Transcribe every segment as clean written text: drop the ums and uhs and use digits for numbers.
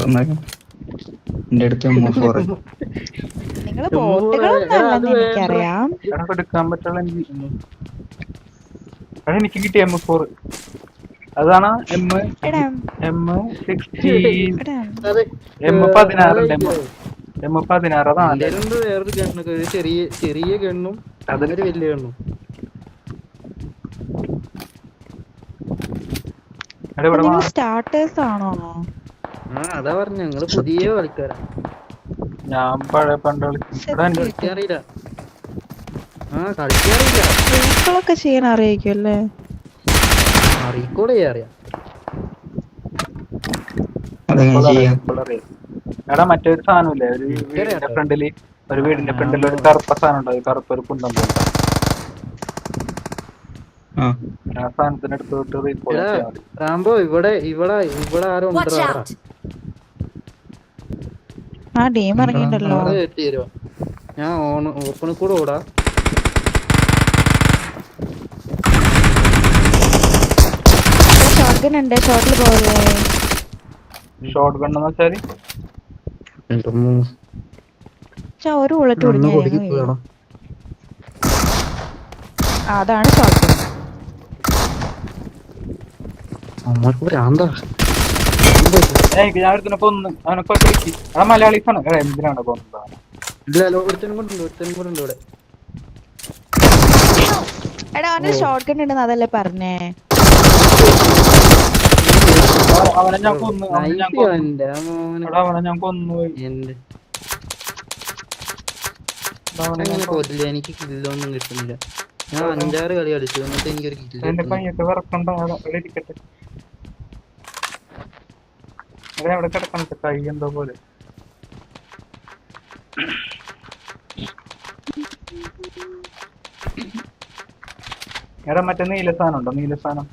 എന്റെ അടുത്ത് M4 നിങ്ങള് ബോട്ടുകളൊന്നല്ലെന്ന് എനിക്കറിയാം. എടുക്കാൻ പറ്റുള്ള എനിക്ക് കിട്ടിയ M4 അതാണ് എടാ M16 എടാ M16 M16 അതാണ് വേറൊരു ഗണ്ണൊക്കെ ചെറിയ ഗണ്ണും അതൊരു വലിയ ഗണ്ണും. നിങ്ങൾ സ്റ്റാർട്ടേഴ്സ് ആണോ? അതാ പറഞ്ഞ ഞങ്ങള് പുതിയ കളിക്കാരാ. ഞാൻ പഴയ പണ്ട് കളിക്കാറിയില്ല. കളിക്കാറില്ല. റീകളൊക്കെ ചെയ്യാൻ അറിയിക്കും അല്ലേ? റീകോൾ ചെയ്യാറിയാം. എടാ മറ്റൊരു സാധനമില്ലേ ഒരു വീടിന്റെ ഫ്രണ്ടില് ഒരു കറുപ്പ സാധനം ഉണ്ടാവും, കറുപ്പൊരു കുന്തം പോലെ. ആ സാധനത്തിന് എടുത്തോട്ട് റീകോൾ ചെയ്യാൻ മതി. റാംബോ ഇവിടെ ആരോ ഉണ്ടോ? ആ ടീം ഇറങ്ങിണ്ടല്ലോ. ഞാൻ ഓപ്പണിൽ കൂടെ ഓടാ. ഷോട്ട് ഗൺ ഉണ്ട്, ഷോട്ടിൽ പോലെ. ഷോട്ട് ഗൺ എന്ന് വെച്ചാല് ഒരു ബുള്ളറ്റ് കുടിക്കാൻ. അതാണ് ഷോട്ട് ഗൺ. ഞാൻ ഒരുത്തിനെ കൊന്ന് അവനൊക്കെ ഒറ്റയ്ക്ക്. അവിടെ മലയാളീസാണ്. എന്തിനാണ് കൊന്നത്? എടാ അവന്റെ ഷോട്ട് ഗൺ ഉണ്ടെന്ന് അതല്ലേ പറഞ്ഞേ? അവനെ ഞാൻ കൊന്നു. എനിക്ക് കില്ലൊന്നും കിട്ടുന്നില്ല. ഞാൻ 5-6 കളി കളിച്ചു എന്നിട്ട് എനിക്കൊരു കില്ല. എന്റെ കൈയൊക്കെ വിറക്കണ്ട. ഇരിക്കട്ടെ. അവിടെ കിടക്കണ കൈ എന്തോ പോലെ. എടാ മറ്റേ നീല സാധനം ഉണ്ടോ? നീല സാധനം,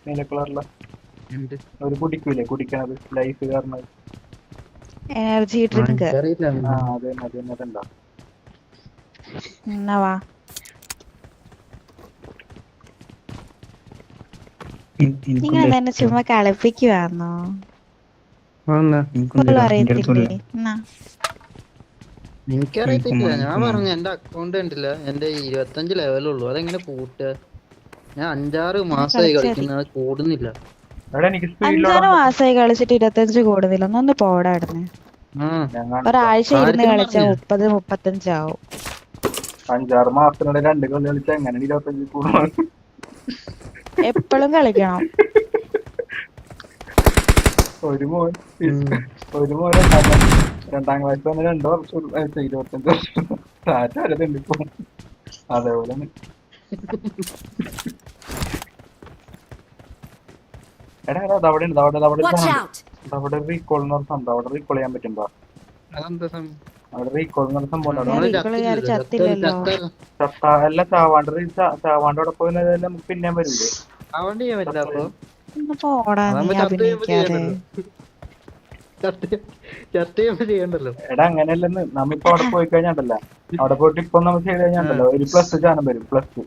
നീല കളറില ഒരു കുടിക്കൂലേ, കുടിക്കണത് ലൈഫ് കാരണത്. Energy drink. അതുണ്ടോ? നിങ്ങൾ തന്നെ ചുമ്മാ കളിപ്പിക്കുവാന്നോ? അറിയത്തില്ലേ? എനിക്കറിയത്തില്ല. ഞാൻ പറഞ്ഞു എന്റെ അക്കൗണ്ട് കണ്ടില്ല. എന്റെ 25 ലെവലുള്ളൂ. അതെങ്ങനെ കൂട്ടുക? ഞാൻ 5-6 മാസമായി കളിക്കുന്നത്, കൂടുന്നില്ല. 5-6 മാസമായി കളിച്ചിട്ട് 25 കൂടുന്നില്ല. ഒന്ന് പോടാടുന്നേ. ഒരാഴ്ച ഇരുന്ന് കളിച്ചാ 30-35 ആവും. 5-6 മാസത്തിനിടെ 2 കളി കളിച്ചാ എങ്ങനെ 25 കൂടും? എപ്പോഴും കളിക്കണം. ഒരു മോൻ 2ാം ക്ലാസ് തന്നെ 2 വർഷം 25 വർഷം ആരതുണ്ട് ഇപ്പൊ. അതേപോലെ എടാ അവിടെ ഉണ്ട്. അവിടെ റീകോൾ എന്ന് പറഞ്ഞ സംഭവം. അവിടെ റീകോൾ ചെയ്യാൻ പറ്റുമ്പോ അവിടെ റീകോൾ എന്ന് പറഞ്ഞ സംഭവം അല്ല ചാവാണ്ട് അവിടെ പോയി നമുക്ക് പിന്നെയും വരില്ലേ? എടാ അങ്ങനെയല്ലെന്ന്. നമ്മിപ്പോ അവിടെ പോയി കഴിഞ്ഞാണ്ടല്ലോ, അവിടെ പോയിട്ട് ഇപ്പൊ നമ്മൾ ചെയ്ത് കഴിഞ്ഞാണ്ടല്ലോ ഒരു പ്ലസ് ചാനം വരും. പ്ലസ്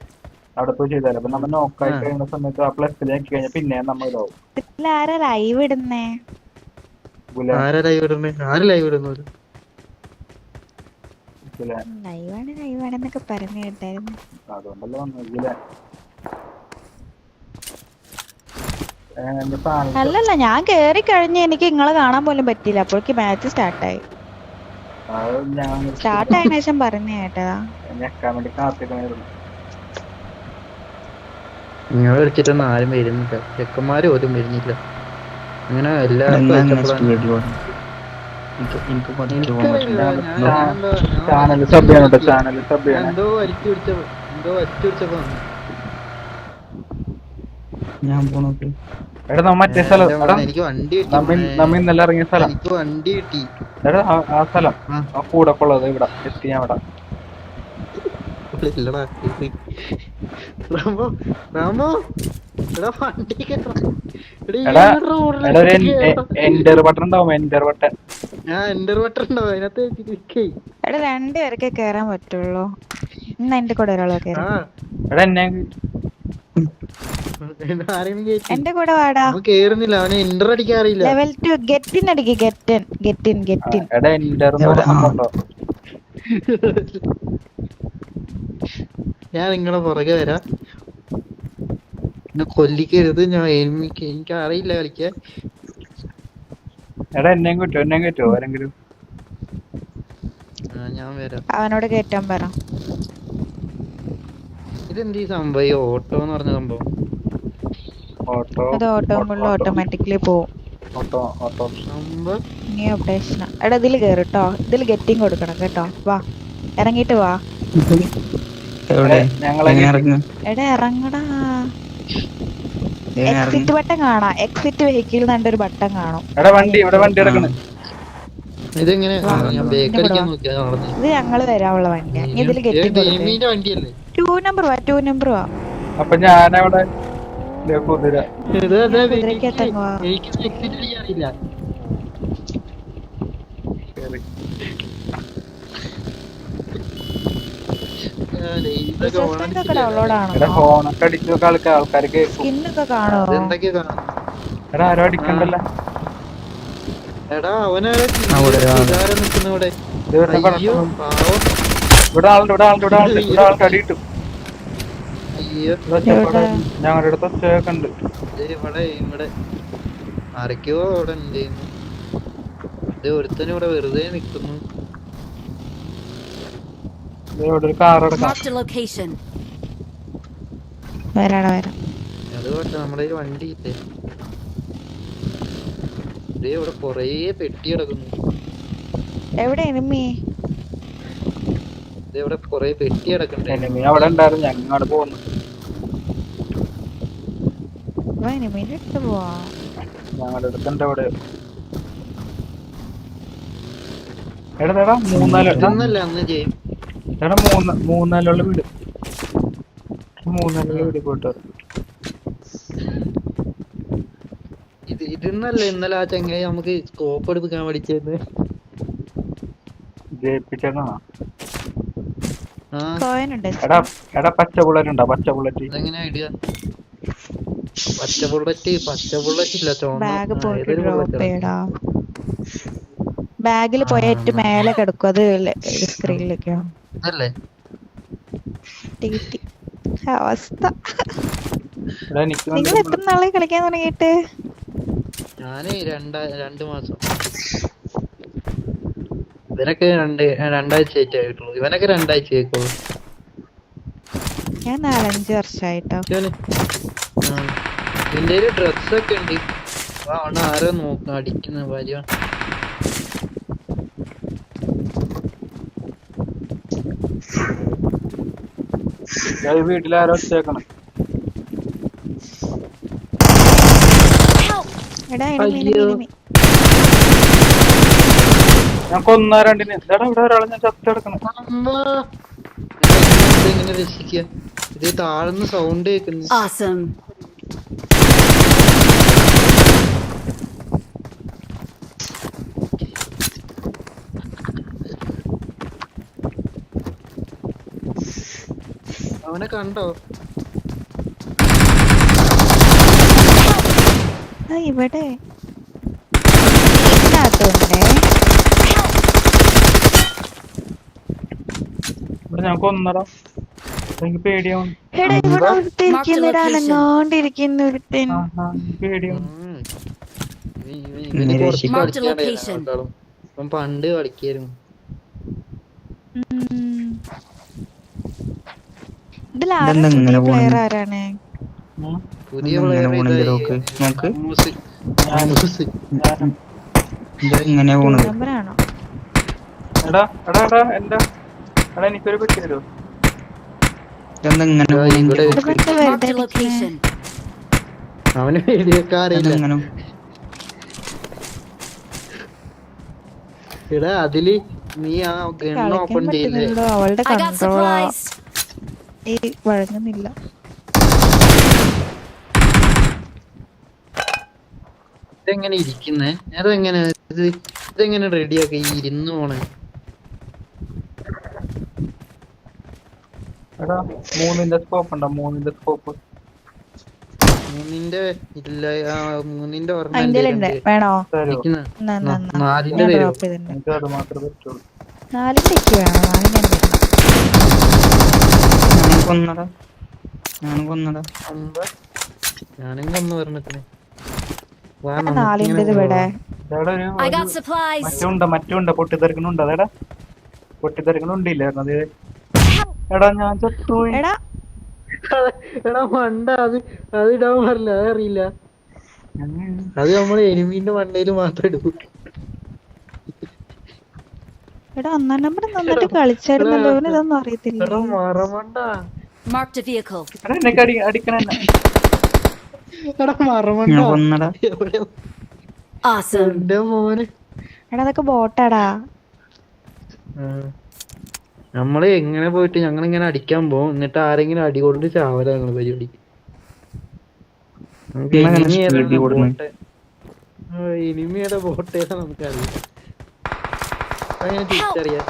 അവിടെ പോയി ചെയ്താലോ. അപ്പൊ നമ്മൾ നോക്കായി കഴിയുന്ന സമയത്ത് ആ പ്ലസ് ആക്കി കഴിഞ്ഞാൽ പിന്നെ നമ്മൾ ഇതാവും. ലൈവ് ഇടുന്നേ ലൈവാണെന്നൊക്കെ പറഞ്ഞു കേട്ടായിരുന്നു. അതുകൊണ്ടല്ലോ വന്നില്ല. അല്ലല്ല, ഞാൻ കേറി കഴിഞ്ഞ് എനിക്ക് നിങ്ങളെ കാണാൻ പോലും പറ്റിയില്ല. അപ്പോഴേക്ക് മാച്ച് സ്റ്റാർട്ടായി. സ്റ്റാർട്ടായതിനു ശേഷം പറഞ്ഞു കേട്ടതാ. നിങ്ങൾ കളിച്ചിട്ടൊന്നും ആരും വരുന്നില്ല. ചെക്കന്മാര് പോലും വരുന്നില്ല. അങ്ങനെ എല്ലാവർക്കും എന്തോ വലിച്ചു പിടിച്ചപ്പോ ഞാൻ പോണോട്ട്. എടാ മറ്റേ സ്ഥലം എനിക്ക് വണ്ടി നമ്മ ഇന്നലെ ഇറങ്ങിയ സ്ഥലം. എനിക്ക് വണ്ടി കിട്ടി. എടാ ആ സ്ഥലം ആ കൂടെ ഉള്ളത് ഇവിടെ എത്തി. ഞാൻ ഇവിടെ എൻഡർ ബട്ടൺ ഉണ്ടാവും. എൻഡർ ബട്ടൺ ഉണ്ടാവും അതിനകത്ത്. എടാ 2 പേർക്കേ കേറാൻ പറ്റുള്ളൂ. ഇന്ന് എന്റെ കൂടെ ഒരാളെ കേറാം. എടാ എന്നെ ആരെങ്കിലും കേറ്റി എന്റെ കൂടെ വാടാ. അവൻ കേറുന്നില്ല, അവന് എൻ്റർ അടിക്കാൻ അറിയില്ല. ലെവൽ 2 ഗെറ്റിൻ അടിക്ക്. ഗെറ്റിൻ. എടാ ഇന്റർന്ന് എവിടെ? പറഞ്ഞോ. ഞാൻ നിങ്ങളെ പുറകെ വരാം, എന്നെ കൊല്ലിക്കരുത്. ഞാൻ എനിക്ക് അറിയില്ല കളിക്കാൻ. എടാ എന്നെയും കിട്ടുമോ ആരെങ്കിലും? ഞാൻ വരാം. അവനോട് കേറ്റാൻ പറ. ഇതെന്ത് ഈ സംഭവം, ഈ ഓട്ടോ എന്ന് പറഞ്ഞ സംഭവം? ഓട്ടോ അത് ഓട്ടോമുള്ള ഓട്ടോമാറ്റിക്കലി പോവും. ഓട്ടോ സംഭവം നീ അപ്ഡേഷൻ. എടാ ഇതില് കേറിട്ടോ. ഇതില് ഗെറ്റിങ് കൊടുക്കണം കേട്ടോ. വാ, ഇറങ്ങിട്ട് വാ. എവിടെ? ഞങ്ങളെ എങ്ങനെ ഇറങ്ങും? എടാ ഇറങ്ങടാ. എങ്ങനെ എക്സിറ്റ് ഇറങ്ങും? ബട്ടൺ കാണാം. എക്സിറ്റ് വെഹിക്കിൾ എന്നൊരു ബട്ടൺ കാണും. എടാ ഇവിടെ വണ്ടി കിടക്കണ്. ഇതെങ്ങനെ? ഞാൻ ബേക്ക് ഇവിടെ അടിക്കാൻ വാ. നോക്കിയാ നടന്നു. ഇത് ഞങ്ങള് വരാനുള്ള വണ്ടിയാ. നീ ഇതില് ഗെറ്റിങ് കൊടുത്തേ. ഗെയിമിന്റെ വണ്ടിയല്ലേ? 2 നമ്പർ വാ. അപ്പൊ ഞാനവിടെ കുതിര ഇത് അതെ, കുതിരയ്ക്ക് എത്തങ്ങ് വാ. എനിക്ക് എക്സിറ്റ് അടിക്കാൻ അറിയില്ല. ഇതൊക്കെ Resource ഒക്കെ ഡൗൺലോഡ് എടാ ആണോ? ഫോണൊക്കെ അടിച്ചു നോക്കാൻ ആൾക്കാർ കേൾക്കും. സ്കിന്നൊക്കെ കാണോ? എന്തൊക്കെയാ കാണാം. എടാ ആരോ അടിക്കണ്ടല്ലോ. എടാ അവനാരെ അവിടെ ഒരാള്. നിക്കുന്ന ഇവിടെ. ഇത് ഇവിടെ അയ്യോ പാവം. ഇവിടെ ആൾക്ക് അടി കിട്ടും. അയ്യോ ഞങ്ങളുടെ അടുത്ത് ഒച്ചയൊക്കെ ഉണ്ട്. ഇത് ഇവിടെ ആരൊക്കെയോ അവിടെ ഉണ്ട്. ഇത് ഒരുത്തനും ഇവിടെ വെറുതെ നിക്കുന്നു. ഇവിടെ ഒരു കാർ എടുക്കാം. Marked a location. വരാം. അത് പോട്ടെ, നമ്മുടെ കയ്യിൽ വണ്ടി ഇല്ലേ? ദേ ഇവിടെ കൊറേ പെട്ടി കിടക്കുന്നു. എവിടെ എനിമി? ദേ ഇവിടെ കൊറേ പെട്ടി കിടക്കണ്ടേ. എനിമി അവിടെ ഉണ്ടായിരുന്നു, ഞങ്ങടെ പോകുന്നു. എനിമീന്റെ അടുത്ത് പോവാ. ഞങ്ങളുടെ അടുത്തുണ്ട് അവിടെ. എടാ മൂന്നാല് ഇതൊന്നല്ല അന്ന് ചെയ്യും. എടാ മൂന്നാലുള്ള വീട് പോയിട്ട് ഇതൊന്നല്ല ഇന്നലെ ആ ചെങ്ങായി നമുക്ക് സ്കോപ്പ് എടുക്കാൻ പഠിച്ചത്. ജയിപ്പിച്ചാണോ? ആ കോയിനുണ്ട്. എടാ പച്ച ബുള്ളറ്റ് പച്ച ബുള്ളറ്റ്. അതെങ്ങനെ ഐഡിയ? പച്ച ബുള്ളറ്റ് ഇല്ല, ബാഗ് പോയിട്ട് ഡ്രോപ്പ് ചെയ്യടാ. ബാഗിൽ പോയ ഏറ്റവും മേലെ കിടക്കും. അത് സ്ക്രീനിലേക്കാ. അതല്ലേ അവസ്ഥ. എടാ എനിക്ക് നിങ്ങൾ എത്ര നാളെ കളിക്കാൻ തുടങ്ങിയിട്ട്? ഞാന് 2 മാസം. ഇവനൊക്കെ രണ്ടാഴ്ച ആയിട്ടുള്ളൂ. ഇവനൊക്കെ 2 ആഴ്ച ആയിക്കോളൂ. ഞാൻ 4-5 വർഷമായിട്ടോ. ഇതിന്റെ ഒരു ഡ്രസ്സൊക്കെ ഉണ്ട്. അവണ് ആരോ അടിക്കുന്ന ഭാര്യ. വീട്ടിലാരോ വെച്ചേക്കണം. എടാ എനിമി. ഞാൻ കൊന്ന രണ്ടിന്. എടാ ഇവിടെ ഒരാളെ ഞാൻ ചത്ത് കിടക്കണം. എങ്ങനെ രക്ഷിക്കുക? ഇത് താഴ്ന്ന സൗണ്ട് കേൾക്കുന്നു. Awesome. അവനെ കണ്ടോ? ഇവിടെ ഇതിനകത്തുണ്ടേ. ഇവിടെ ഞാൻ കൊന്നടാ. എനിക്ക് പേടിയാവും. എടാ ഇവിടെ ഒരുത്തിരിക്കുന്നിടാനങ്ങോണ്ടിരിക്കുന്ന ഒരുത്തൻ. പേടിയാവും. ഇവന് കുറച്ച് Marked a കളിക്കാൻ location. അറിയാം. ഇവൻ പണ്ട് കളിക്കായിരുന്നു. ഇതിൽ ആരാ പുതിയ പ്ലെയർ ആരാണ്? പുതിയ ഇങ്ങനെ player പോണെങ്കിലോ? ഇതായി. നോക്ക് മൂസി. ഇങ്ങനെ പോണത്. നമ്പറാണോ? എടാ എനിക്കൊരു പെട്ടി തരുമോ? ഇതെന്താ ഇങ്ങനെ ഇവിടെ പോണെങ്കിലോ? ഇവിടുത്തെ Marked വെറുതെ a location. അവന് പേടിയൊക്കെ അറിയില്ല. ഇതെങ്ങനെ എടാ അതില് നീ ആ ഗൺ കളിക്കാൻ ഓപ്പൺ ചെയ്യില്ലേ? പറ്റുന്നുണ്ടോ? അവളുടെ I got കൺട്രോളാ supplies. ഈ വഴങ്ങുന്നില്ല. ഇതെങ്ങനെ ഇരിക്കുന്നേ? ഇതെങ്ങനെ റെഡിയാക്കി ഇരുന്ന് പോണേ? എടാ 3ന്റെ സ്കോപ്പ് ഉണ്ടോ? 3ന്റെ സ്കോപ്പ് മൂന്നിന്റെ ഇല്ല, മൂന്നിന്റെ ഓർമ്മ അതിന്റെ ഉണ്ട് വേണോ? തരുമോ? എന്നാ, എന്നാ, എന്നാ. നാലിന്റെ ഞാൻ തരുമോ? ഡ്രോപ്പ് ചെയ്തിട്ടുണ്ട്. എനിക്ക് അത് മാത്രമേ പറ്റുള്ളൂ. 4ന്റെ എനിക്ക് വേണം. 4ന്റെ എനിക്ക് വേണം. ഞാനും കൊന്നടാ. ഞാനും കൊന്നു പറഞ്ഞിട്ട് വാ, ഞാൻ നമുക്കിങ്ങനെ 4ന്റേത് ഇവിടെ. ഇതേടെ I got supplies. മറ്റുണ്ട പൊട്ടിത്തെറിക്കണുണ്ട്. അതേടാ പൊട്ടിത്തെറിക്കണുണ്ടില്ലേ അത്. എടാ ഞാൻ ചത്തുപോയി. എടാ എടാ മണ്ട, അത് ഇടാൻ പാടില്ല, അതറിയില്ല. അത് നമ്മള് എനിമീന്റെ മണ്ടയില് മാത്രം ഇടൂ. എടാ 1-ാം നമ്പർ നന്നായിട്ട് കളിച്ചായിരുന്നല്ലോ. അവന് ഇതൊന്നും അറിയത്തില്ല. എടാ മറമണ്ട, Marked a vehicle. എടാ എന്നെ അടിക്കണ എടാ മറമണ്ട. ഞാൻ കൊന്നടാ. എവിടെ Awesome. എന്റെ മോനെ. എടാ അതൊക്കെ ബോട്ടാടാ. നമ്മള് എങ്ങനെ പോയിട്ട് ഞങ്ങളിങ്ങനെ അടിക്കാൻ പോകും, എന്നിട്ട് ആരെങ്കിലും അടി കൊണ്ട് ചാവല ഞങ്ങള് പരിപാടി. നമുക്ക് ഇന്നങ്ങനെ enemy ഏതാണ് speed കൊടുക്കണെ? ബോട്ട്? എനിമിയുടെ ബോട്ട് ഏതാ നമുക്കറിയാം. അങ്ങനെ തിരിച്ചറിയാം.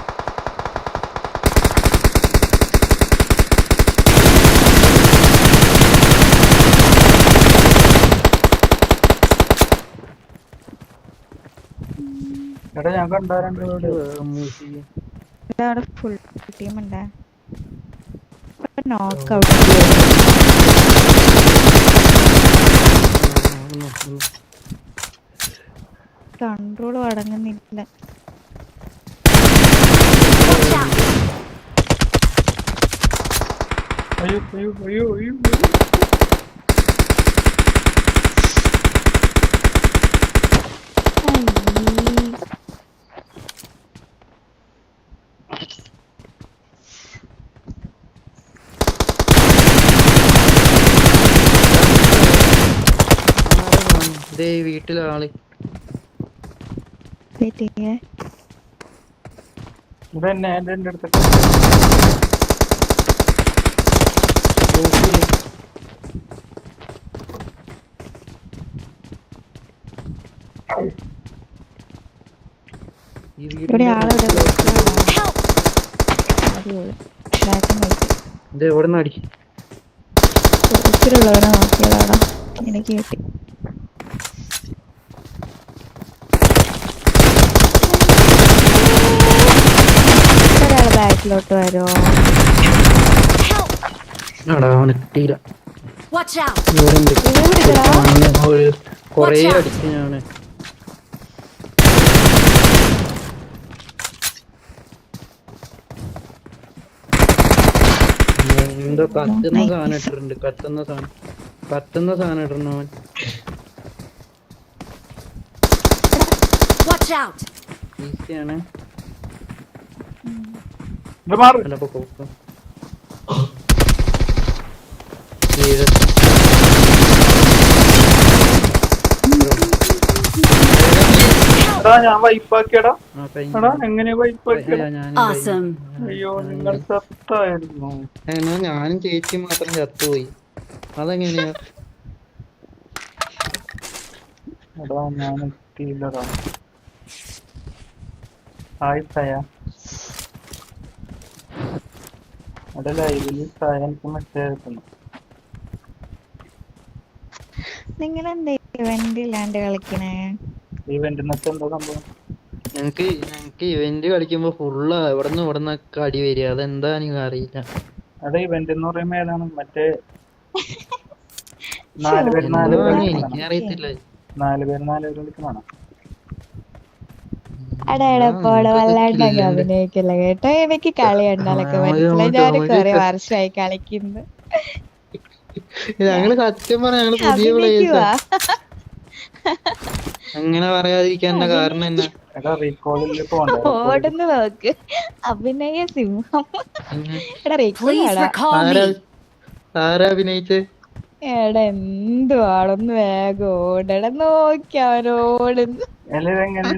എടാ ഞാൻ കണ്ടാരണ്ട്. എടാ അവിടെ ഫുൾ ടീം ഉണ്ട്. നോക്ക് ഔട്ട്. കൺട്രോൾ അടങ്ങുന്നില്ല. അയ്യോ. ദേ വീട്ടിലെ ആള്. വെയിറ്റ് ചെയ്യേ. ഇതെന്നെ എന്റെ അടുത്ത് ഈ ഇവിടെ ആള് വീട്ടിലെ Help. Black and white. ഇത് എവിടെ നിന്ന് അടിക്കും? ഉള്ളവരെ നോക്കിയതാടാ. എനിക്ക് കിട്ടി. ഒരാള് ബാക്കിലോട്ട് വരുമോ? Help. എടാ അവന് കിട്ടിയില്ല. Watch out. ഇവിടെ ഉണ്ട്. ഇവിടെടാ. കൊറേ അടിച്ചു ഞാന്. എന്തോ കത്തുന്ന സാധനം ഇട്ടിട്ടുണ്ട്. കത്തുന്ന സാധനം ഇടണം അവൻ. Watch out. ഈസിയാണ്. ഇത് മാറ്. അല്ലപ്പോ കോപ്പം. എടാ ഞാൻ വൈപ്പാക്കിയടാ. എടാ എങ്ങനെയാ വൈപ്പാക്കിയടാ? Awesome. അയ്യോ നിങ്ങൾ സത്തായിരുന്നു. ഞാനും ചേച്ചി മാത്രം ചത്തുപോയി. അതെങ്ങനെയാ? എടാ ഞാൻ എത്തിയില്ലടാ. ഹായ് സയ. എടാ ലൈവില് സയ എനിക്ക് മെസ്സേജ് അയക്കുന്നു. നിങ്ങളെന്താ ഇവന്റ് ഇല്ലാണ്ട് കളിക്കണേ? ഇവന്റിനൊക്കെ എന്താ സംഭവം? ഞങ്ങക്ക് ഇവന്റ് കളിക്കുമ്പോ ഫുള്ള് ഇവിടുന്നൊക്കെ അടി വരിക. അതെന്താ എനിക്ക് അറിയില്ല. എടാ ഇവന്റ് എന്ന് പറയുമ്പോ ഏതാണ്? മറ്റേ 4 പേര് 4 പേര് എനിക്ക് അറിയത്തില്ല. 4 പേര് വിളിക്കണോ? അടയുടെ പോള് വല്ലാണ്ടൊക്കെ അഭിനയിക്കില്ല കേട്ടോ. എനിക്ക് കളി കണ്ടാലൊക്കെ മനസ്സിലായി. ഞാൻ കുറെ വർഷമായി കളിക്കുന്നു. ഞങ്ങള് സത്യം പറഞ്ഞ ഞങ്ങള് പുതിയ അഭിനയിക്കുവാ. അങ്ങനെ പറയാതിരിക്കാൻ കാരണം എന്നാ? എടാ റീകോളിൽ പോണ്ടേ? ഓടുന്ന നോക്ക്. അഭിനയ സിംഹം. എടാ റീകോൾ Please recall me. ആരാ അഭിനയിച്ച്? എടാ എന്തുവാടൊന്ന് വേഗം ഓടട. നോക്കി അവനോടുന്നു. എങ്ങനെയാണ്?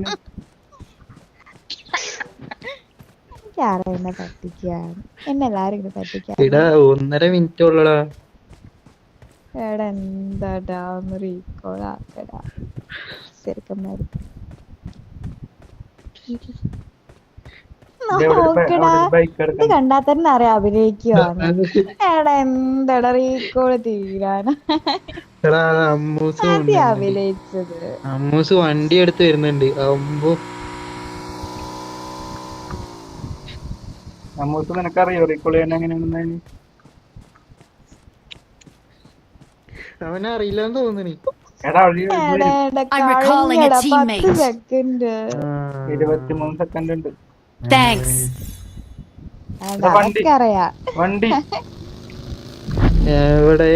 ആരാ എന്നെ പറ്റിക്കാണ്? എന്നെ എല്ലാരും ഇങ്ങനെ പറ്റിക്കാണ്. ഇടാ 1.5 മിനിറ്റ് ഉള്ളടാ. എടാ എന്താടാ ഒന്ന് റീകോൾ ആക്കടാ ചെറുക്കന്മാര്. നോക്കടാ ഇത് കണ്ടാ തന്നെ അറിയാം അഭിനയിക്കുവാന്ന്. എടാ എന്താടാ റീകോൾ തീരാനാ. എടാ അമ്മൂസ് ആദ്യം കൊണ്ടുവരുന്നുണ്ട്. അഭിനയിച്ചത് അമ്മൂസ് വണ്ടി എടുത്ത് വരുന്നുണ്ട്. അമ്പോ നമുക്ക് നിനക്കറിയോ റീകോൾ ചെയ്യാൻ എങ്ങനെയാണെന്ന്? അവനെ അറിയില്ലാന്ന് തോന്നണി. എടാ ഒരു ഇത് എടാ, വരും. എടാ, I'm recalling a കളിഞ്ഞെടാ, 10 teammate. Second 23 second ഉണ്ട്. Thanks. വണ്ടി. അതൊക്കെ അറിയാ. വണ്ടി എവിടെ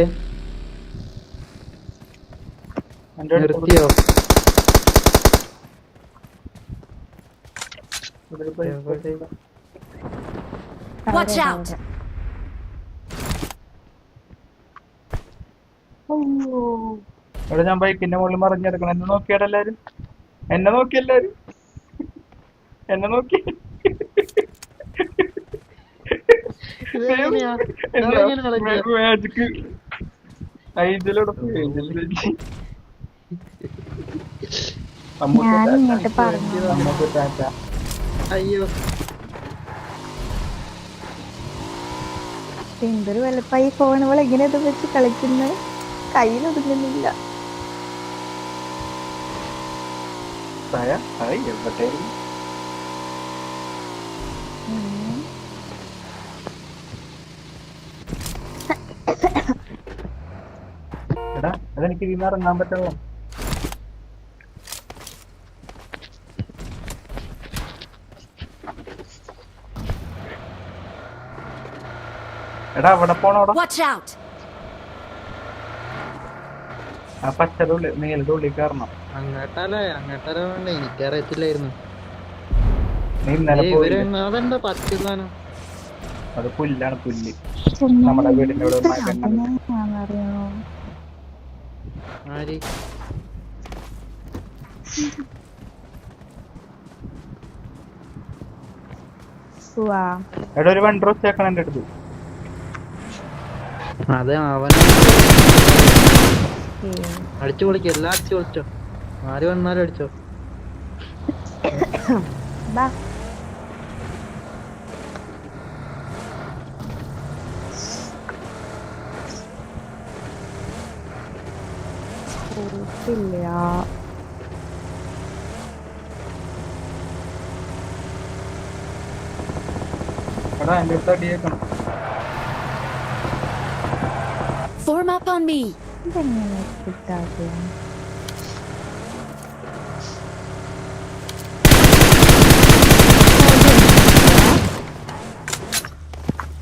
എന്റെ അടുത്ത് നിർത്തിയോ? ഒരു bike. എവിടെ? Watch out. എടാ ഞാൻ ബൈക്കിന്റെ മുകളിൽ മറിഞ്ഞെടുക്കണം. എന്നെ നോക്കിയാടാ എല്ലാരും. എന്നെ നോക്കി എല്ലാരും. എന്നെ നോക്കി. ഇതെങ്ങനെയാ? അതെങ്ങനെ കളിക്കുക? മാജിക്ക്. ഐജലോടെ പോയി. ഞാൻ ഇങ്ങോട്ട് പറഞ്ഞു. നമുക്ക് ടാറ്റ. അയ്യോ എന്തൊരു വലുപ്പായി ഫോൺ. ഇവൾ എങ്ങനെ ഇത് വെച്ച് കളിക്കുന്നത്? കയ്യിലൊതുങ്ങുന്നില്ല. എവിടെയായിരുന്നു? എടാ അതെനിക്ക് ഇതിന്ന് ഇറങ്ങാൻ പറ്റുള്ളൂ. എടാ അവിടെ പോണോടാ. Watch out. ആ പച്ചയുടെ ഉള്ളിൽ നീലയുടെ ഉള്ളിൽ കയറണം. അങ്ങോട്ടല്ലേ? അങ്ങോട്ടല്ലേ വേണ്ട, എനിക്കറിയത്തില്ലായിരുന്നു. നീ ഇന്നലെ ഇവര് പോയില്ലേ? അതെന്താ പച്ച സാധനം? അത് പുല്ലാണ്, പുല്ല്. നമ്മുടെ വീടിന്റെ ഇവിടെ അറിയോ? ആര്? എടാ ഒരു വണ്ടി റോസ് ചേക്കണം എന്റെ അടുത്ത്. അതെ അവൻ അടിച്ചു പൊളിക്ക, എല്ലാം അടിച്ചു പൊളിച്ചോ. ആര് വന്നാലും അടിച്ചോ. എടാ എന്റെ അടുത്ത് അടിയേക്കണം. Form up on me. ഇതെങ്ങനെ കിട്ടാതെ?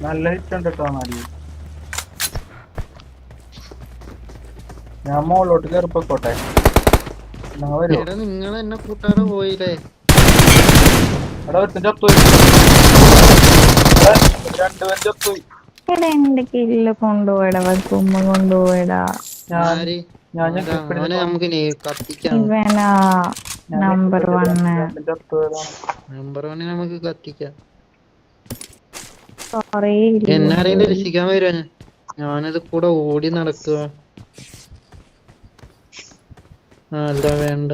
നല്ല ഹിറ്റ് ഉണ്ട് കേട്ടോ. നാല് ഞാൻ മോളോട്ട് കയറിപ്പോട്ടെ. നിങ്ങൾ വരുമോ? എടാ നിങ്ങൾ എന്നെ കൂട്ടാതെ പോയില്ലേ? എടാ ഒരുത്തൻ ചത്തുപോയി. രണ്ടുപേരും ചത്തുപോയി. എടാ എന്റെ കില്ല് കൊണ്ടുപോയടാ, കുമ്മ കൊണ്ടുപോയടാ. ആര്? അവനെ നമുക്ക് കത്തിക്കാം. ഇവനാ നമ്പർ 1. നമ്പർ 1 നമുക്ക് കത്തിക്കാം. കൊറേ എന്നാരെയും രക്ഷിക്കാൻ വരുവാ. ഞാനത് കൂടെ ഓടി നടക്കുക. അല്ല വേണ്ട,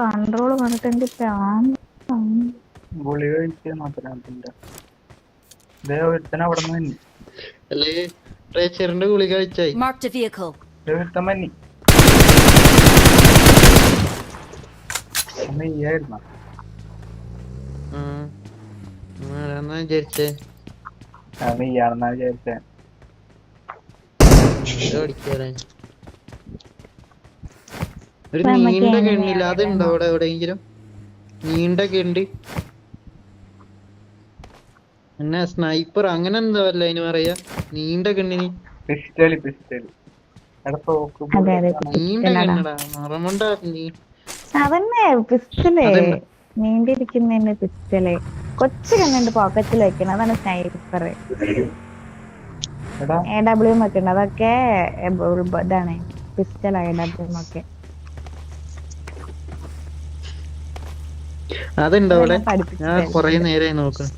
കൺട്രോൾ പറഞ്ഞിട്ട് എനിക്ക് ഗുളിക കഴിച്ച് മാത്രമേ. ഒരുത്തൻ അവിടെ നിന്ന് അല്ലേ പ്രേച്ചറിന്റെ ഗുളിക കഴിച്ചായി. Marked a vehicle. ഒരുത്തൻ മന്നി നീയായിരുന്ന എന്നാ വിചാരിച്ചേ? നീയാണെന്നാ വിചാരിച്ചേ. അടിക്കാതെ ഒരു നീണ്ട കെണ്ണില്ല, അതുണ്ടോ അവിടെ എവിടെയെങ്കിലും? നീണ്ട കെണ്ട് എന്നാ സ്നൈപ്പർ അങ്ങനെ എന്തോ അല്ല അതിന് പറയാ. നീണ്ട കെണ്ണിന് പിസ്റ്റല് നീണ്ട കെണ്ണടാ മറമുണ്ട. അതന്നെ പിസ്റ്റലേ, നീണ്ടിരിക്കുന്നതിന്റെ പിസ്റ്റലേ. കൊച്ചു കണ്ണിന്റെ പോക്കറ്റിൽ വെക്കണം, അതാണ് സ്നൈപ്പർ. AW വെക്കണം, അതൊക്കെ ഇതാണ് പിസ്റ്റൽ. AW ഒക്കെ അതുണ്ടോ അവിടെ? ഞാൻ കൊറേ നേരമായി നോക്കണം.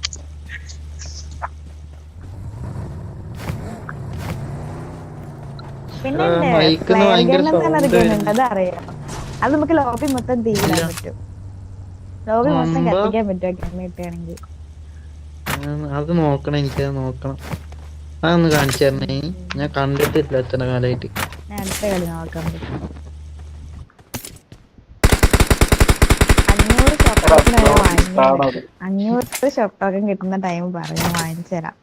പിന്നെ മൈക്കിന്ന് ഭയങ്കര അത് അറിയാം. അത് നമുക്ക് ലോബി മൊത്തം തീരാൻ പറ്റും. ലോബി മൊത്തം കത്തിക്കാൻ പറ്റും ഗണ്ണ് കിട്ടുകയാണെങ്കിൽ. അത് നോക്കണം, എനിക്കത് നോക്കണം. അതൊന്ന് കാണിച്ചു തരണേ, ഞാൻ കണ്ടിട്ടില്ല എത്ര കാലമായിട്ട്. ഞാൻ അടുത്ത കളി നോക്കാൻ പറ്റും. 500 ഷോപ്പ് ടോക്കൺ കിട്ടുന്ന ടൈം പറഞ്ഞു വാങ്ങിച്ചു തരാം.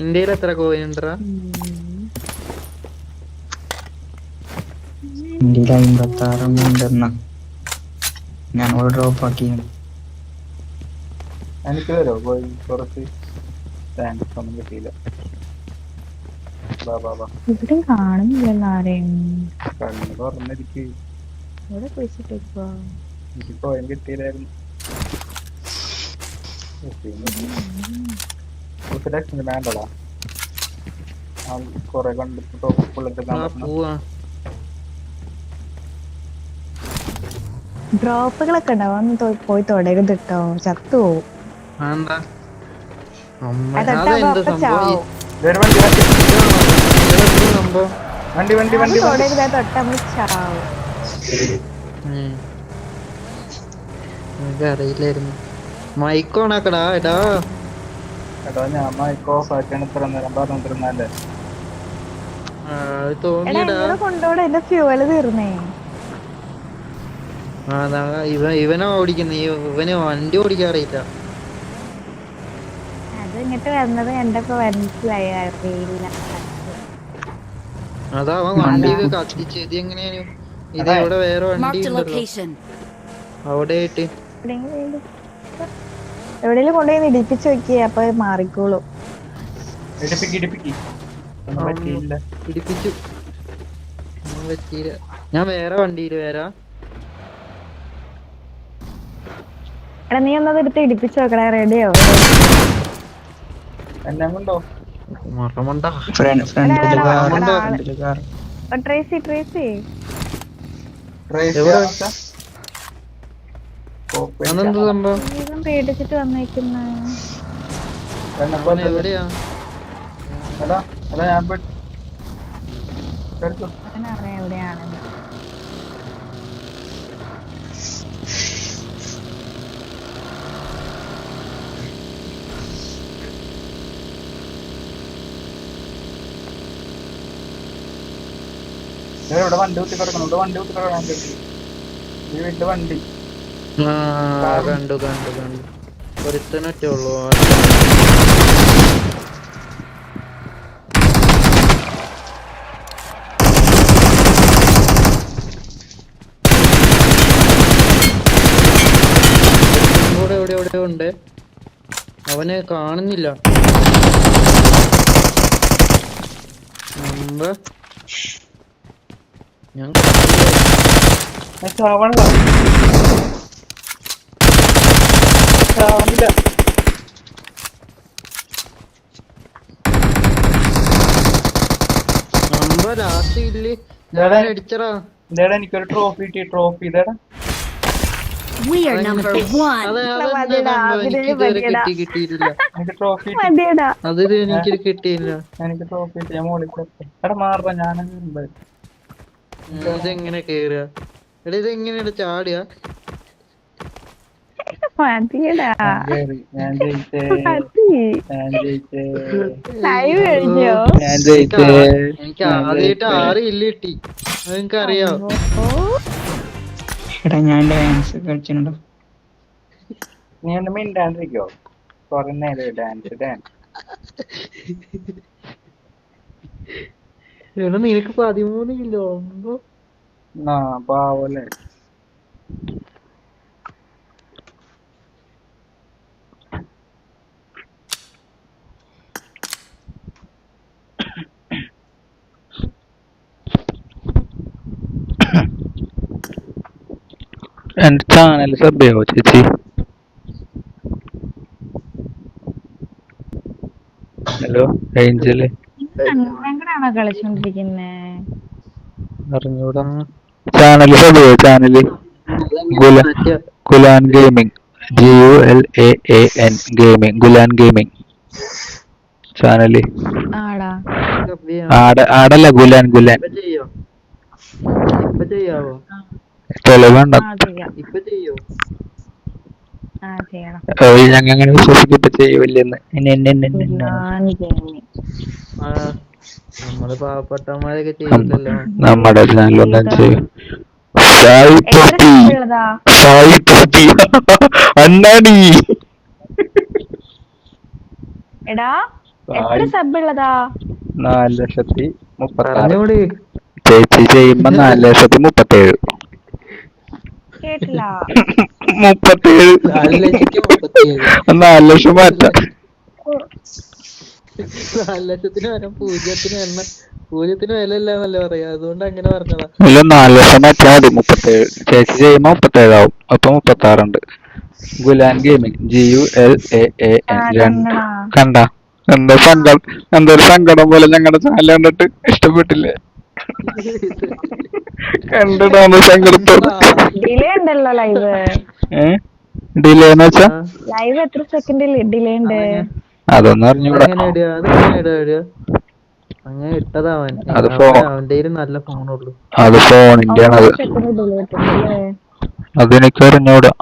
ഇന്ത്യയിൽ എത്ര കോയിൻ ഉണ്ടറാ? ഇന്ത്യയിൽ 56 ഉണ്ടെന്ന ഞാൻ ഡ്രോപ്പ് ആക്കി. എനിക്ക് തരോ പോയി കുറച്ച്? താങ്ക്സ്, ഒന്നും കിട്ടിയില്ല. ഇവിടെ കാണുന്നില്ലല്ലോ ആരെയും. കണ്ണ് തുറന്നിരിക്കും. ഇവിടെ കുഴിച്ചിട്ടേക്കുവാ. എനിക്ക് കോയിൻ കിട്ടിയില്ലായിരുന്നു. വേണ്ടടാ, കൊറേ കണ്ടിട്ട് ഡ്രോപ്പുകളൊക്കെ ഉണ്ടാവും, ഒന്ന് പോയി തൊടരുത് കേട്ടോ, ചത്തു പോവും. തൊടരുത്, തൊട്ട നമ്മള് ചാവും. അറിയില്ലായിരുന്നു. മൈക്ക് ഓണാക്കടാ എടാ. എടാ ഞാൻ മൈക്ക് ഓഫ് ആക്കിയാണ് ഇത്ര നേരം പറഞ്ഞിരുന്നല്ലേ. കൊണ്ടോടെ എന്റെ ഫ്യൂവല് തീർന്നേ. ഇവനാ ഓടിക്കുന്ന, ഇവന് വണ്ടി ഓടിക്കാൻ അറിയില്ല. അത് ഇങ്ങോട്ട് വരുന്നത് എന്തൊക്കെ മനസ്സിലായി അറിയില്ല. അതാ അവൻ വണ്ടി കത്തിച്ച്. ഇത് എങ്ങനെയാണ്? ഇത് ഇവിടെ വേറെ വണ്ടി അവിടെ ആയിട്ട് എവിടെയെങ്കിലും കൊണ്ടുപോയി ഇടിപ്പിച്ച് വെക്കിയേ, അപ്പൊ മാറിക്കോളൂ. ഇടിപ്പിച്ചു. ഞാൻ വേറെ വണ്ടിയില് വരാ. എടാ നീ ഒന്നത് എടുത്ത് ഇടിപ്പിച്ച് വെക്കണേ. റെഡിയോ? ട്രേസി പേടിച്ചിട്ട് വന്നേക്കുന്ന എവിടെയാ? എവിടെയാണെന്ന്. ഇവിടെ വണ്ടി കുത്തി കിടക്കണം, ഇവിടെ വണ്ടി കുത്തി കിടക്കണം. ഈ വീട്ടില് വണ്ടി കണ്ടു ഒരുത്തനൊറ്റേ ഉള്ളൂ. എവിടെ ഉണ്ട്, അവനെ കാണുന്നില്ല. ഞാൻ ലാസ്റ്റ് ഇല്ലേ അടിച്ചടാ. എനിക്കൊരു ട്രോഫി കിട്ടി. ട്രോഫി ഇതേടാ. We are number 1. കിട്ടിയിട്ടില്ല. എനിക്ക് ട്രോഫി അത് എനിക്ക് കിട്ടിയില്ല. എനിക്ക് ട്രോഫി കിട്ടി. ഞാൻ മോളിൽ എടാ മാറ. ഞാനങ്ങനെ ഇതെങ്ങനെ കേറുക? എടാ ഇതെങ്ങനെയാ ചാടുക? എനിക്ക് ആദ്യമായിട്ട് 6 ഇല്ല കിട്ടി. അതെനിക്ക് അറിയാം. എടാ ഞാൻ ഡാൻസ് കളിച്ചിട്ടുണ്ടോ? നീ ഒന്ന് മിണ്ടാണ്ടിരിക്കോ? കൊറേ നേരം ഡാൻസ് നിനക്ക് 13 കിലോ പാവല്ലേ. എന്റെ ചാനൽ സബ് ചെയ്യോ ചേച്ചി? ഹലോ ഏഞ്ചല് എങ്ങനെയാണോ കളിച്ചോണ്ടിരിക്കുന്നേ? അറിഞ്ഞൂടാ. ചാനൽ സബ് ചെയ്യോ? Channel Gulaan gaming, GULAAN gaming, Gulaan gaming channel. ആടല്ല, ഗുലാൻ. ഇപ്പൊ ചെയ്യാവോ? തെളിവുണ്ട. ഇപ്പൊ ചെയ്യോ? ചെയ്യണം. ഞങ്ങൾ അങ്ങനെ വിശ്വസിക്കട്ടെ ചെയ്യൂലെന്ന്. ഞാൻ ചെയ്യണം. നമ്മള് പാവപ്പെട്ടവന്മാരൊക്കെ ചെയ്യില്ലല്ലോ. നമ്മുടെ ചാനലൊന്നും ചെയ്യും. എത്ര ഉള്ളതാ? അണ്ണാടി എടാ എത്ര സബ് ഉള്ളതാ? 4,36,000. പറഞ്ഞോട്. ചേച്ചി ചെയ്യുമ്പോ 4,37,000. കേട്ടില്ല. 37. 4,37,000. 4 ലക്ഷം മാറ്റാം. 4,00,000 വരാൻ പൂജ്യത്തിന് വില ഇല്ലാന്നല്ലേ പറയാ, അതുകൊണ്ട് അങ്ങനെ പറഞ്ഞതാ. ഇല്ല 4 ലക്ഷം മാറ്റിയാ മതി. 37. ചേച്ചി ചെയ്യുമ്പോ 37 ആവും. അപ്പൊ 36 ഉണ്ട്. Gulab gaming GULAAN. കണ്ട എന്തൊരു സങ്കടം പോലെ ഞങ്ങളുടെ ചാനൽ കണ്ടിട്ട് ഇഷ്ടപ്പെട്ടില്ലേ? കണ്ടിട്ടാണ് സങ്കടത്തോട്. ഡിലേ ഉണ്ടല്ലോ ലൈവ്. ഡിലേ എന്ന് വെച്ചാ ലൈവ് എത്ര സെക്കൻഡ് ഡിലേ ഉണ്ട്? അതൊന്നും അറിഞ്ഞൂടാ. അങ്ങനെ ഇട്ടതാവൻ. അത് അവന്റെ നല്ല ഫോണുള്ളൂ. അത് ഫോണിന്റെ ആണ്. അതെനിക്ക് അറിഞ്ഞൂടാ.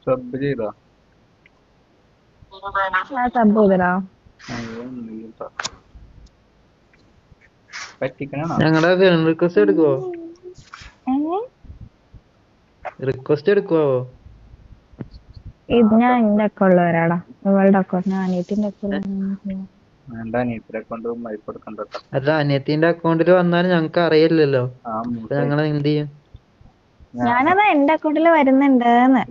സബ് ചെയ്താ ഞങ്ങളുടെ റിക്വസ്റ്റ് എടുക്കുവോ? റിക്വസ്റ്റ് എടുക്കുവോ? ഇത് ഞാൻ എന്റെ അക്കൗണ്ടിൽ വരാടാ. ഇവളുടെ അക്കൗണ്ട് ഞാൻ അനിയത്തിന്റെ അല്ല, അനിയത്തിന്റെ അക്കൗണ്ടിൽ വന്നാലും ഞങ്ങക്ക് അറിയില്ലല്ലോ. ഞങ്ങൾ എന്ത് ചെയ്യും? ഞാനതാ എന്റെ അക്കൗണ്ടിൽ വരുന്നുണ്ടെന്ന്.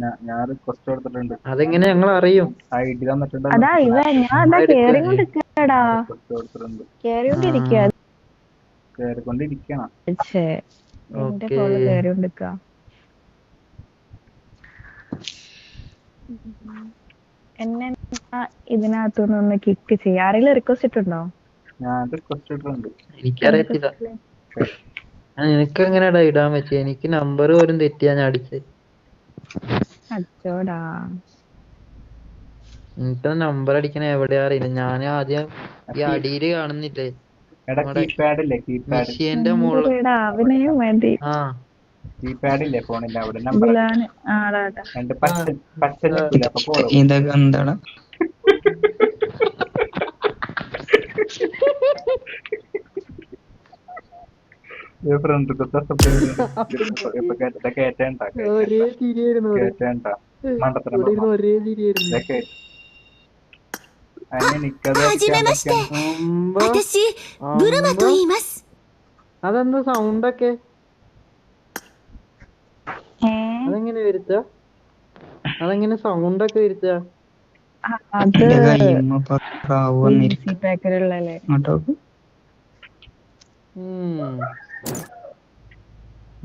അതെങ്ങനെ ഞങ്ങൾ അറിയും? അതാ ഇവ ഞാൻ അതാ കേറിക്കൊണ്ടിരിക്കടാ. കേറിക്കൊണ്ടിരിക്കുക. എന്റെ ഫോണിൽ കേറിക്കൊണ്ടിരിക്ക. എന്നെ ഇതിനകത്തുനിന്ന് കിക്ക് ചെയ്യാം. ആരെങ്കിലും റിക്വസ്റ്റ് ഇട്ടുണ്ടോ? എനിക്കറിയത്തില്ല. നിനക്ക് എങ്ങനെയാടാ ഇടാൻ പറ്റിയ? എനിക്ക് നമ്പർ പോലും തെറ്റിയാ ഞാൻ അടിച്ചത്. അച്ചോടാ, എനിക്ക് നമ്പർ അടിക്കണ എവിടെയാ അറിയില്ല. ഞാൻ ആദ്യം ഈ അടിയില് കാണുന്നില്ലേ മെഷീന്റെ മോള്. ഇതൊക്കെ എന്താണ്? ഒരേ തിരിയായിരുന്നു. ഒരേ തിരിയായിരുന്നു. അതെന്താ സൗണ്ടൊക്കെ? അതെങ്ങനെ വരുത്ത? അതെങ്ങനെ സൗണ്ടൊക്കെ വരുത്ത?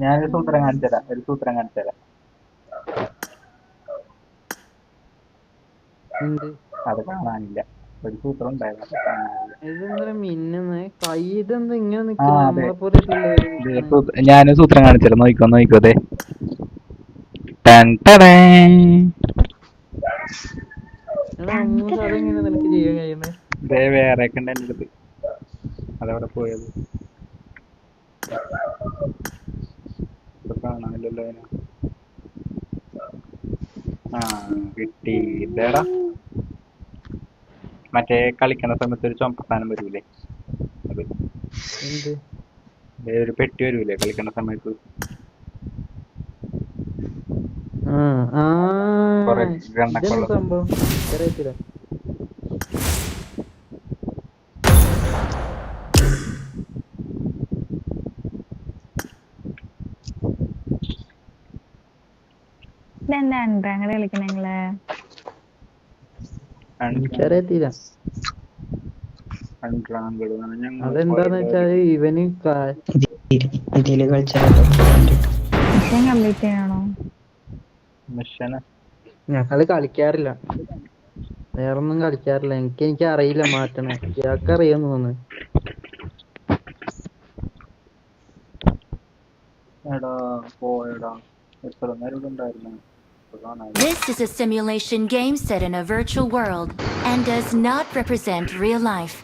ഞാനൊരു സൂത്രം കാണിച്ചുതരാം. അത് കാണാനില്ല. ഒരു സൂത്രം ഉണ്ടായിരുന്നു. ഇതെന്താ മിന്നുന്നേ? കൈ ഇതെന്താ ഇങ്ങനെ നിക്കുന്നു? നമ്മളെ പോലെ ഞാനൊരു സൂത്രം കാണിച്ചുതരാം. നോയിക്കോ അതെ. അതെങ്ങനെ നിനക്ക് ചെയ്യാൻ കഴിയുന്നേ? വേറെ ഒക്കെ ഉണ്ട് എൻ്റെ അടുത്ത്. അതവിടെ പോയത് കാണാനില്ലല്ലോ. കിട്ടി. ഇതേടാ മറ്റേ കളിക്കണ സമയത്ത് ഒരു ചുമപ്പസാനം വരൂലേ? അത് ഒരു പെട്ടി വരൂലേ കളിക്കണ സമയത്ത്? സംഭവം അങ്ങനെ കളിക്കണങ്ങള് എനിക്കറിയത്തില്ല. അതെന്താന്ന് വെച്ചാല് ഇവന് കംപ്ലീറ്റ് ചെയ്യണോ? ഞങ്ങള് കളിക്കാറില്ല, വേറൊന്നും കളിക്കാറില്ല. എനിക്ക് അറിയില്ല മാറ്റണേ. ഇയാൾക്ക് അറിയാന്ന് തോന്നുന്നു. This is a simulation game set in a virtual world and does not represent real life.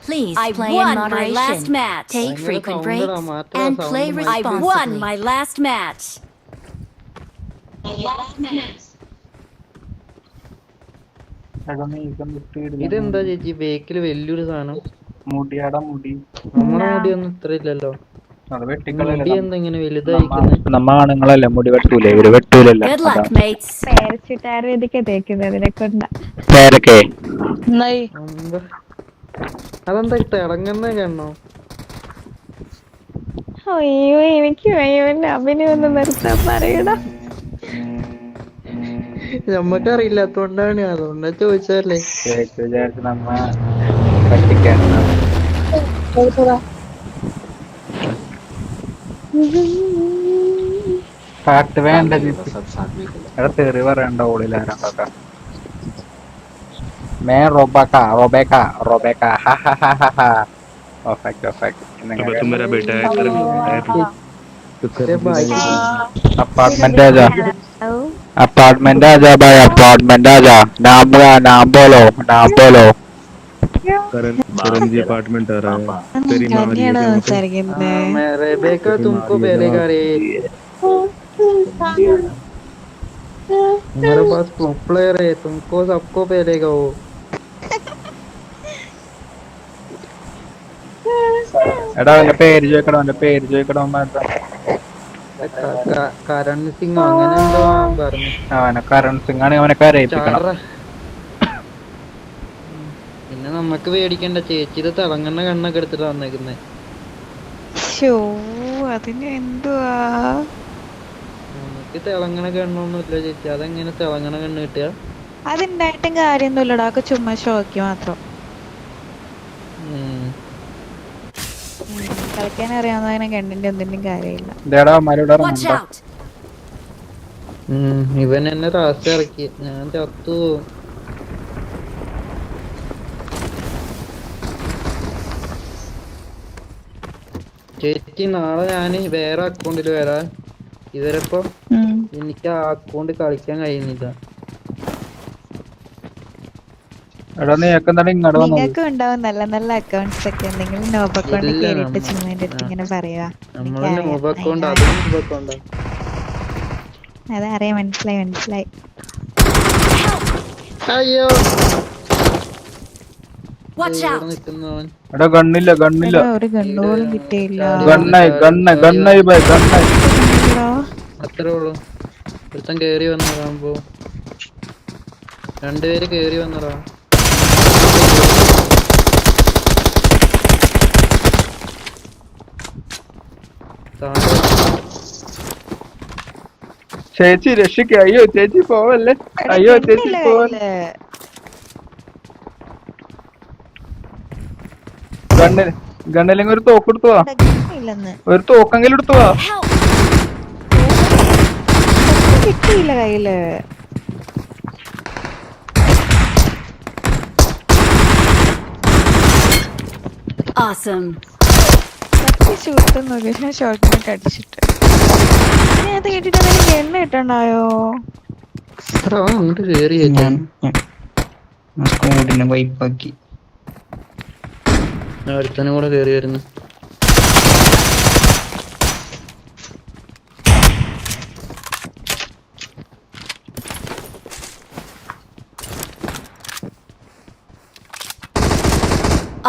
Please I play in won my moderation. last match. Take ഭയങ്കര frequent sound breaks ടാ, മാറ്റാ and sound play മാറ്റി. I won responsibly. my last match. എടാ നീക്കം വിട്ടിടില്ല. ഇതെന്താ ചേച്ചി ബേക്കില് വലിയൊരു സാധനം? മുടിയാടാ മുടി. നമ്മുടെ മുടിയൊന്നും ഇത്ര ഇല്ലല്ലോ. അത് മുടി വെട്ടിക്കളയല്ലേ. എന്താ ഇങ്ങനെ വലുതായിരിക്കുന്നത്? നമ്മ ആണുങ്ങളല്ലേ മുടി വെട്ടൂലേ, ഇവര് വെട്ടൂലല്ലോ. Good luck, mates. പേരച്ചിട്ടാരും ഇതൊക്കെ തേക്കുന്നതിനെ കൊണ്ടാ. പേരൊക്കെ അതെന്താ തിളങ്ങുന്ന കണ്ണോ? അയ്യോ എനിക്ക് വയ്യോന്റെ അഭിനയം ഒന്ന് നിർത്താൻ പറയടാ. നമ്മക്കറിയില്ലാത്തോണ്ടാണ്, അതുകൊണ്ടാ ചോദിച്ചല്ലേ. ചേച്ചി വിചാരിച്ച് നമ്മ പറ്റിക്കാണ്. പാട്ട് വേണ്ട എടാ തെറി പറയണ്ട ഓളിലാരൊക്കെ. മേ റോബേക്ക ഹാ ഹാ ഹാ ഹാ ഹാ. Perfect. अपार्टमेंट आजा भाई, अपार्टमेंट आजा. नाम बोलो. करण जी अपार्टमेंट आ रहा है. तेरी माँ തന്നെയാണ് സംസാരിക്കുന്നത്. रेबेका तुमको मिलेगा रे. हमारे पास प्रो प्लेयर है, तुमको सबको मिलेगा वो. എടാ അവന്റെ പേര് ചോദിക്കടോ. കരൺ സിംഗ് അങ്ങനെ എന്തോ പറഞ്ഞു. അവനെ കരൺ സിംഗ് ആണ്, അവനെ കരയിപ്പിക്കണം. ചാടറ. പിന്നെ നമ്മക്ക് പേടിക്കണ്ട, ചേച്ചി ഇത് തിളങ്ങുന്ന കണ്ണൊക്കെ എടുത്തിട്ട് വന്നേക്കുന്നേ. ശോ, അതിന് എന്തുവാ? നമുക്ക് തിളങ്ങണ കണ്ണൊന്നുമില്ല ചേച്ചി, അതെങ്ങനെ തിളങ്ങണ കണ്ണ് കിട്ടുക? അതുണ്ടായിട്ടും കാര്യമൊന്നുമില്ലടാ, ഒക്കെ ചുമ്മാ ഷോക്ക് മാത്രം. കളിക്കാൻ അറിയാവുന്നതിനെ കണ്ടിന്റെ ഒന്നിന്റെയും കാര്യമില്ല. Watch out. ഇവൻ എന്നെ റാസ്റ്റ് ഇറക്കി, ഞാൻ ചത്തു. ചേച്ചി നാളെ ഞാൻ വേറെ അക്കൗണ്ടിൽ വരാം. ഇവരിപ്പോ എനിക്ക് ആ അക്കൗണ്ട് കളിക്കാൻ കഴിയുന്നില്ല. നിങ്ങൾക്ക് ഉണ്ടാവും നല്ല നല്ല അക്കൗണ്ട്സ് ഒക്കെ. നിങ്ങൾ നോബ് അക്കൗണ്ട് കേറിയിട്ട് ചുമ്മാ ഇങ്ങനെ പറയാ. അതറിയാം, മനസ്സിലായി. അയ്യോ Watch out. എടാ ഗണ്ണില്ല. ഒരു ഗണ്ണോളും കിട്ടിയില്ല. ഗണ്ണായി അത്രേ ഉള്ളു. ഒരുത്തൻ കേറി വന്നതാകുമ്പോ രണ്ടുപേര് കേറി വന്നതാ. ചേച്ചി രക്ഷിക്ക. അയ്യോ ചേച്ചി പോവല്ലേ. ഗണ്ണില്ലെങ്കിൽ ഒരു തോക്ക് എടുത്തു പോവാ. ഒരു തോക്കെങ്കിലും എടുത്തു പോവാ. കിട്ടിയില്ല കയ്യില്. Awesome. ഷൂട്ട് നോക്കി, ഞാൻ ഷോട്ടിനൊക്കെ അടിച്ചിട്ട് അത് കേട്ടിട്ട് അതിന് എണ്ണ ഇട്ടുണ്ടായോ? അങ്ങോട്ട് കേറി സ്കൂട്ടിനെ വൈപ്പാക്കി. ഒരുത്തനും കൂടെ കേറി വരുന്നു.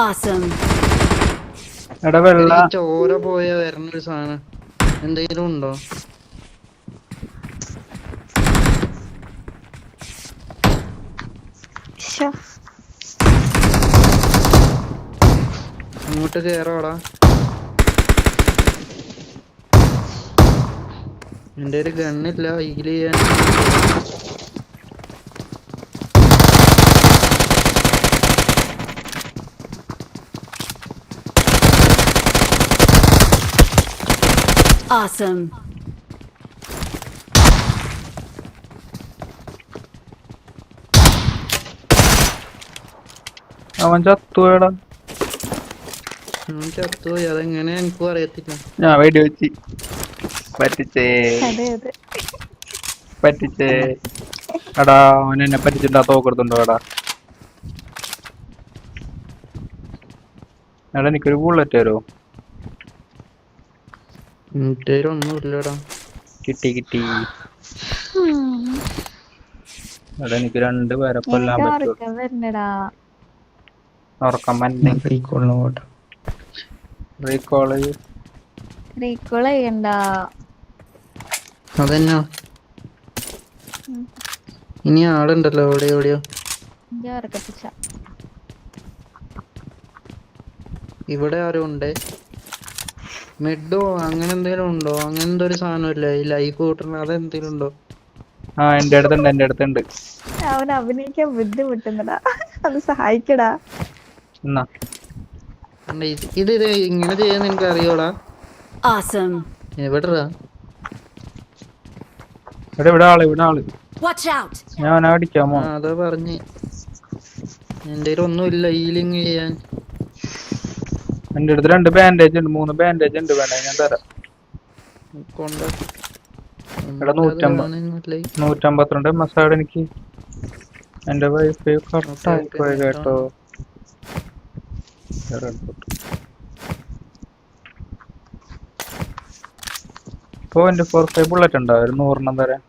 Awesome. എടാ വെള്ള ചോര പോയ വരണൊരു സാധനം എന്തെങ്കിലും ഉണ്ടോ? അങ്ങോട്ട് കേറാടാ. എന്റെ ഒരു ഗണ്ണില്ല ഹീൽ ചെയ്യാൻ. Awesome. അവൻ ചത്തുപോയടാ. ചത്തുപോയി, അതെങ്ങനെ എനിക്കും അറിയത്തില്ല. ഞാൻ വെടി വെച്ച് പറ്റിച്ചേ. എടാ അവൻ എന്നെ പറ്റിച്ചിട്ടാ തോക്കെടുത്തുണ്ടോ? എടാ എടാ എനിക്കൊരു ബുള്ളറ്റ് തരുമോ? ഒന്നും ഇല്ലടാ. കിട്ടി. എടാ എനിക്ക് 2 പേരെ കൊല്ലാൻ എനിക്ക് പറ്റുമോ? ഉറക്കം വരുന്നടാ. ഉറക്കം തന്നെ. റീകോളിന് പോട്ടെ. റീകോള് റീകോൾ ചെയ്യണ്ട. അതെന്നാ ഇനി ആളുണ്ടല്ലോ എവിടെയോ. എന്റെ ഉറക്കപ്പിച്ച. ഇവിടെ ആരും ഉണ്ട്? മെഡോ അങ്ങനെ എന്തെങ്കിലും ഉണ്ടോ? അങ്ങനത്തെ ഒരു സാധനമില്ല ഈ ലൈഫ് കൂട്ടണ, അതെന്തെങ്കിലും ഉണ്ടോ? ആ എന്റെ അടുത്തുണ്ട്. അവൻ അഭിനയിക്കാൻ ബുദ്ധിമുട്ടുന്നടാ, അത് സഹായിക്കടാ. എന്നാ ഇത് ഇങ്ങനെ ചെയ്യാൻ നിനക്ക് അറിയോടാ? Awesome. എവിടെടാ? ഇവിടെ ആള്. Watch out. ഞാൻ അടിക്കാമോ? അതാ പറഞ്ഞ് എന്റെ ഒന്നും ഇല്ല ഹീലിങ് ചെയ്യാൻ. എന്റെ അടുത്ത് 2 ബാൻഡേജ് ഉണ്ട്, 3 ബാൻഡേജ് ഉണ്ട്. വേണ്ട ഞാൻ തരാം. കൊണ്ട് എടാ 152 മസാട് എനിക്ക്. എന്റെ വൈഫ് കറക്റ്റായി പോയി കേട്ടോ. ഇപ്പൊ എന്റെ 45 ബുള്ളറ്റ് ഉണ്ടോ? ഒരു 100 തരാം.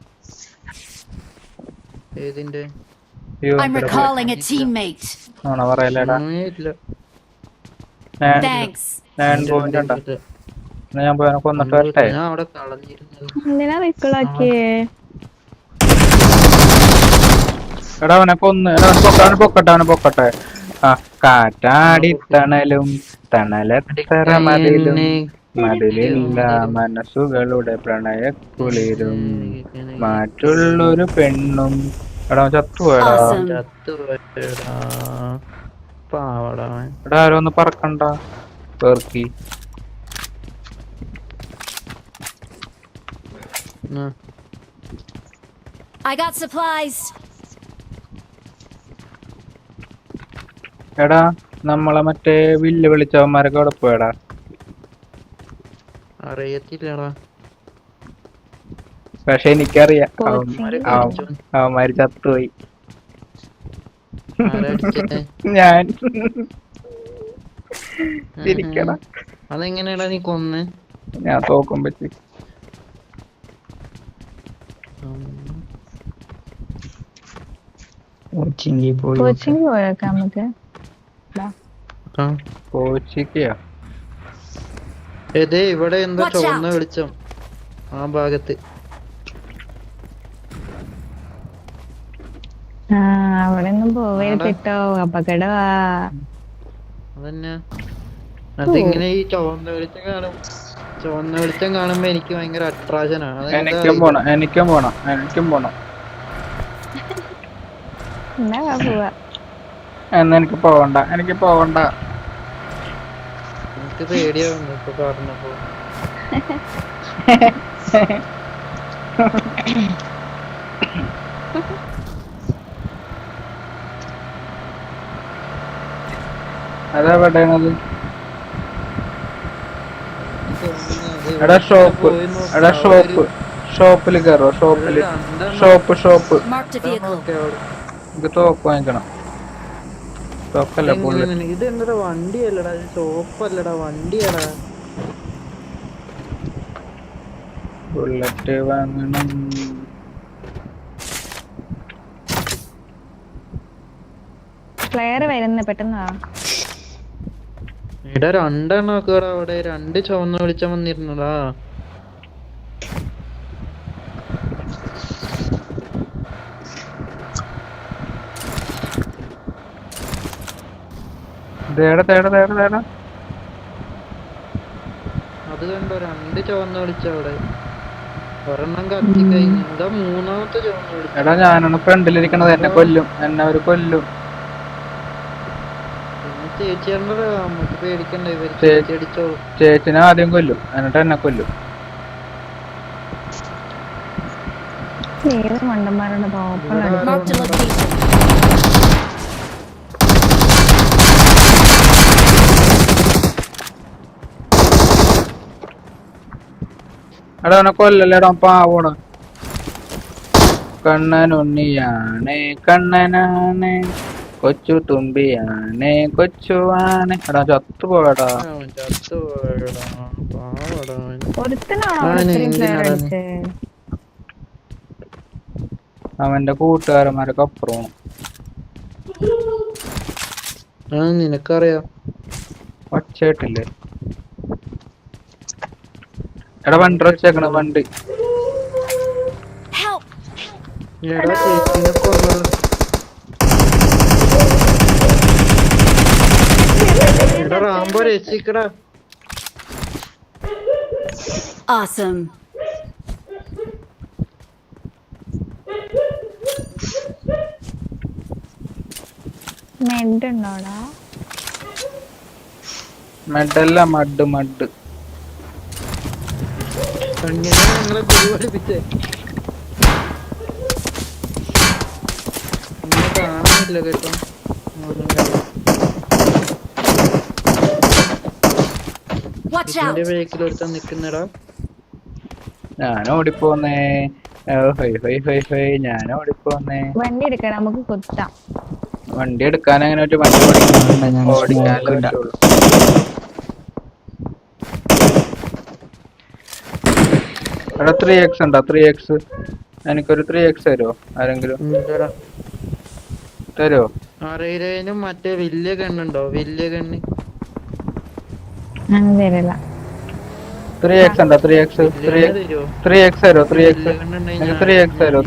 ഏതിന്റെ? I'm recalling a teammate. ആണോ പറയല്ലേടാ? ഇല്ല. Thanks. ഞാൻ പോയി കൊന്നിട്ട് വരട്ടെ. ഞാൻ അവിടെ കളഞ്ഞിരുന്നത്. എന്തിനാ റീകോളാക്കിയേ? എടാ അവനെ പൊക്കട്ടെ. ആ കാറ്റാടി തണലും തണലെത്ര മതിലും മതിലില്ല മനസ്സുകളുടെ പ്രണയക്കുളിരും മറ്റുള്ളൊരു പെണ്ണും. എടാ ചത്തുപോയടാ. Awesome. പാവടാ. എടാ ആരോ ഒന്ന് പറക്കണ്ട പേർക്കി. I got supplies. എടാ നമ്മളെ മറ്റേ വില്ല് വിളിച്ചവന്മാരൊക്കെ അവിടെ പോയടാ. അറിയത്തില്ലടാ. പക്ഷെ എനിക്കറിയാം അവന്മാര് ചത്തുപോയി. ഞാൻ ചിരിക്കടാ. അതെങ്ങനെയാടാ നീ കൊന്ന്? ഞാൻ തോക്കും പറ്റി. കോച്ചിങ് പോയേക്കാം നമുക്ക്. കോച്ചിക്കോ? ഏതേ ഇവിടെ എന്തോ ചുവന്ന വെളിച്ചം ആ ഭാഗത്ത്. അവിടെ ഒന്നും പോവരുതട്ടോ, അപകടവാ. അതന്നെ. അതിങ്ങനെ ഈ ചുവന്ന വെളിച്ചം കാണുമ്പോ എനിക്ക് ഭയങ്കര അട്രാക്ഷനാണ്. എനിക്കും പോണം. എന്നാ പോവാ. എന്നാ എനിക്ക് പോവണ്ട. എനിക്ക് പേടിയാവുന്നു ഇപ്പൊ പറഞ്ഞപ്പോ. അതാ പെട്ടത്. ഷോപ്പില് കയറോ? ഷോപ്പ്. Marked a vehicle. ഇത് തോക്ക് വാങ്ങിക്കണം. തോക്കല്ല ബുള്ളറ്റ്. ഇത് എന്താ വണ്ടിയല്ലടാ, ഷോപ്പല്ലടാ, വണ്ടിയാടാ. ബുള്ളറ്റ് വാങ്ങണം. പ്ലെയർ വരുന്ന പെട്ടെന്നാ. ഇവിടെ 2 എണ്ണമൊക്കെ അവിടെ 2 ചുവന്ന വെളിച്ചം വന്നിരുന്നടാ. തേടാ. അത് കണ്ടോ 2 ചുവന്ന വെളിച്ചം അവിടെ. ഒരെണ്ണം കത്തി കഴിഞ്ഞു. ഇതാ 3ാമത്തെ ചുവന്ന വെളിച്ചം. എടാ ഞാനാണ് ഫ്രണ്ടിലിരിക്കണത്. എന്നെ അവര് കൊല്ലും. ചേച്ചിയാണ്ടാ, നമുക്ക് പേടിക്കണ്ട. ഇവര് ചേച്ചി അടിച്ചോളും. ചേച്ചിനെ ആദ്യം കൊല്ലും, എന്നിട്ട് എന്നെ കൊല്ലും. ഏത് മണ്ടന്മാരുടെ Marked a location. എടാ അവനെ കൊല്ലല്ലേടാ, പാവോടാ. കണ്ണനുണ്ണിയാണ്. കൊച്ചു തുമ്പിയാനെ കൊച്ചു ആനെ എടാ ചത്തുപോയടാ. അവൻ ചത്തുപോയടാ, പാവടാ അവൻ. ഒരുത്തനാണോ അവൻ അവിടെ ഇത്രയും എന്തിനാടാ player നീ- അടിച്ചേ? അവന്റെ കൂട്ടുകാരന്മാരൊക്കെ അപ്പുറമാണ്. നിനക്കറിയാം. ഒച്ചയായിട്ടില്ലേ? എടാ വണ്ടി വെച്ചേക്കണ വണ്ടി. Help! എടാ ചേച്ചിനെ കൊന്നത്. എടാ റാംബോ രക്ഷിക്കടാ. Awesome. മെഡ് ഉണ്ടോടാ? മെഡല്ല മഡ് മഡ്. അങ്ങനെ ഞങ്ങളെ ഗുരു പഠിപ്പിച്ചേ. ഒന്നും കാണുന്നില്ല കേട്ടോ. Watch out! ഇതിന്റെ ബേക്കിൽ ഒരുത്തൻ നിക്കുന്നടാ. ഞാൻ ഓടിപ്പോന്നേ. ഞാൻ ഓടിപ്പോന്നേ. വണ്ടി എടുക്കണം, നമുക്ക് കുത്താം. വണ്ടി എടുക്കാൻ അങ്ങനെ ഒരു വണ്ടി ഓടിക്കാനല്ലേ പറ്റുള്ളൂ. എടാ 3x ഉണ്ടോ? 3x എനിക്കൊരു 3x തരുമോ ആരെങ്കിലും? ഇല്ലടാ. തരുമോ? അറിയില്ലേനും മറ്റേ വലിയ കണ്ണുണ്ടോ? വലിയ കണ്ണ് അങ്ങനെ തരില്ല. 3x ഉണ്ടോ? 3x തരുമോ? 3x തരുമോ? 3x വലിയ കണ്ണുണ്ടെങ്കിൽ എനിക്ക് 3x തരുമോ?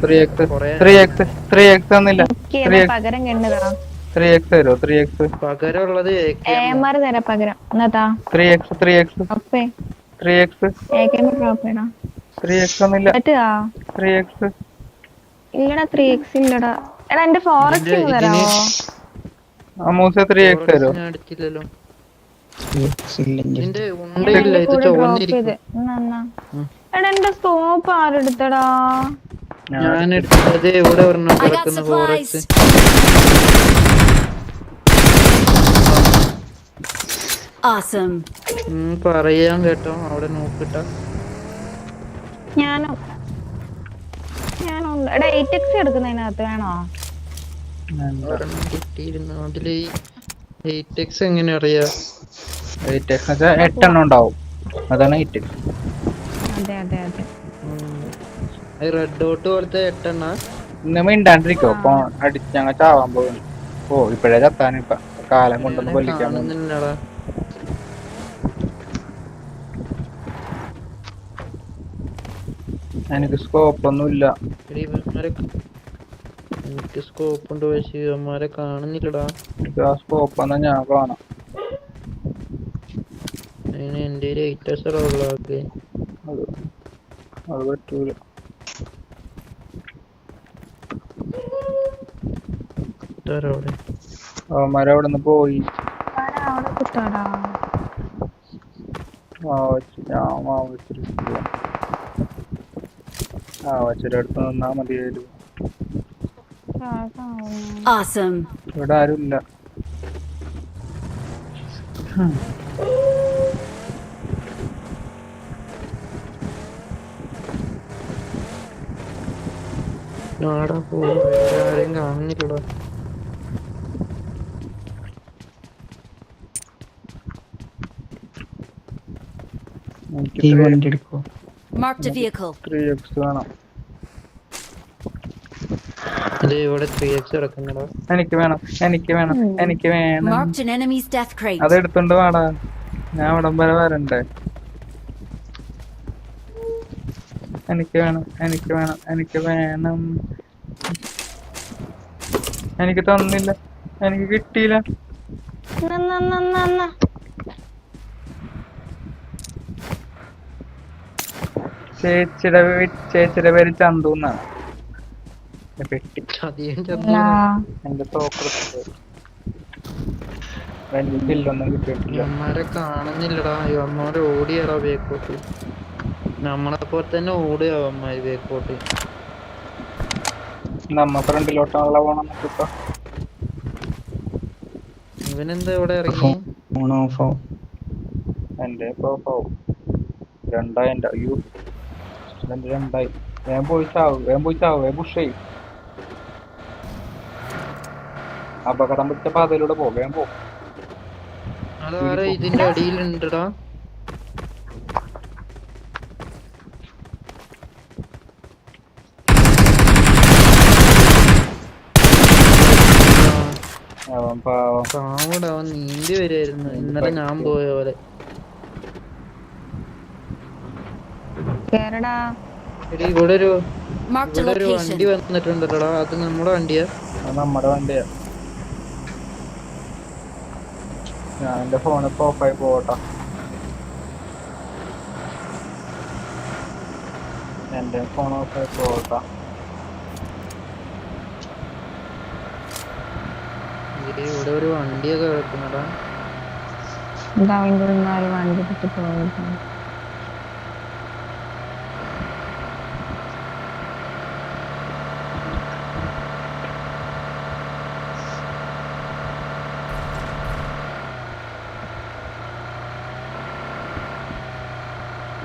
3x തന്നില്ല. എനിക്ക് എന്നാ പകരം കണ്ടതാ. 3x തരുമോ? 3x പകരമുള്ളത് AMR തരാ പകരം. എന്നാ 3x അപ്പേ 3x AKM ഡ്രോപ്പ് ചെയ്യടാ. 3x ഒന്നില്ല. പറ്റുവാ? 3x ഇല്ലടാ 3x ഇല്ലടാ. എടാ എന്റെ ഫോറസ്റ്റ് തരാമോ? അമ്മൂസ 3x തരുമോ? ഞാൻ അടിച്ചില്ലല്ലോ. ഇല്ലെങ്കിൽ ഇതിന്റെ ഉണ്ടയില്ല, ഇത് ഡ്രോപ്പ് ചുവന്നിരിക്കും. ചെയ്ത് എന്നാ. എടാ എന്റെ സ്കോപ്പ് ആരെടുത്തടാ? ഞാൻ എടുത്തത് ഇവിടെ ഒരെണ്ണം I got കിടക്കുന്ന ഫോറസ്റ്റ്. supplies. Awesome. പറയാൻ കേട്ടോ, അവിടെ നോക്കിട്ട. ഞാനും എടാ 8x എടുക്കുന്നതിനകത്ത് വേണോ? ഒരെണ്ണം കിട്ടിയിരുന്നു. അതില് 8x എങ്ങനെ അറിയാ? 8x വെച്ചാൽ 8 എണ്ണം ഉണ്ടാവും. അതാണ് 8x. അതെ റെഡ് ഡോട്ട് പോലത്തെ 8 എണ്ണ. ഇന്ന് മിണ്ടാണ്ടിരിക്കോ? അടിച്ച് ഞങ്ങൾ ചാവാൻ പോകുന്നു. ഓ ഇപ്പഴേ ചത്താൻ ഇപ്പൊ കാലം കൊണ്ടൊന്ന് കൊല്ലിക്കാൻ പോകുന്നു. കാണുന്നില്ലടാ. എനിക്ക് സ്കോപ്പ് ഒന്നുമില്ല. എനിക്ക് സ്കോപ്പ് ഉണ്ട്, പക്ഷേ ഇവന്മാരെ കാണുന്നില്ലടാ. എനിക്ക് ആ സ്കോപ്പ് എന്നാ ഞാൻ കാണാം. അതിന് എന്റെ 8s ഉള്ളതൊക്കെ അത് പറ്റൂല. അവിടെ അവന്മാരവിടെ നിന്ന് പോയി. അവിടെ കുത്താടാ. മാവച്ചിരി അടുത്ത് നിന്നാ മതിയായിരുന്നു. Awesome. ഇവിടെ ആരുമില്ല. ആടാ പോയി, ആരെയും കാണുന്നില്ലടാ. ഈ വണ്ടി എടുക്കോ? Marked a vehicle. 3x വേണം. ഇവിടെ 3x കിടക്കുന്നടാ. എനിക്ക് വേണം. Marked an enemy's death crate. അത് എടുത്തോണ്ട് വാടാ, ഞാൻ ഇവിടം വരെ വരണ്ടേ. എനിക്ക് വേണം. എനിക്ക് തന്നില്ല, എനിക്ക് കിട്ടിയില്ല. ചേച്ചിയുടെ പേര് ചന്തു എന്നാണ്. പെട്ടി അധികം എന്റെ തോക്കെടുത്തത് വലിയ ബില്ലൊന്നും കിട്ടിയിട്ടില്ല. ഇവന്മാരെ കാണുന്നില്ലടാ. ഇവന്മാരെ ഓടിയടാ ബേക്കോട്ട്. നമ്മളെ പോലെ തന്നെ ഓടുക അവന്മാര് ബേക്കോട്ട്. നമ്മ ഫ്രണ്ടിലോട്ടാണല്ലോ പോണം. ഇപ്പൊ ഇവനെന്താ ഇവിടെ ഇറങ്ങി? ഫോൺ ഓഫ് ആവും. എന്റെ ഇപ്പൊ 2000 എന്റെ. അയ്യോ 2000. വേഗം പോയി ചാവ്, പുഷ് ചെയ്യും. അപകടം പിടിച്ച പാതയിലൂടെ പോകാൻ പോകും. അതാരാ ഇതിന്റെ അടിയിലുണ്ടടാ? അവൻ പാവം. പാവടാ, അവൻ നീന്തി വരുമായിരുന്നു ഇന്നലെ ഞാൻ പോയ പോലെ. കേറടാ. എടി ഇവിടെ ഒരു Marked a വണ്ടി location. വന്നിട്ടുണ്ടല്ലോടാ, അത് നമ്മുടെ വണ്ടിയാ? അത് നമ്മുടെ വണ്ടിയാ. ഞാൻ എന്റെ ഫോണിപ്പോ ഓഫായി പോകട്ടോ. എന്റെ ഫോൺ ഓഫായി പോകട്ടോ. ഇവിടെ ഒരു വണ്ടിയൊക്കെ കിടക്കുന്നടാ. എന്താ അവൻ്റെ ഒരു വണ്ടി കിട്ടി പോയത്?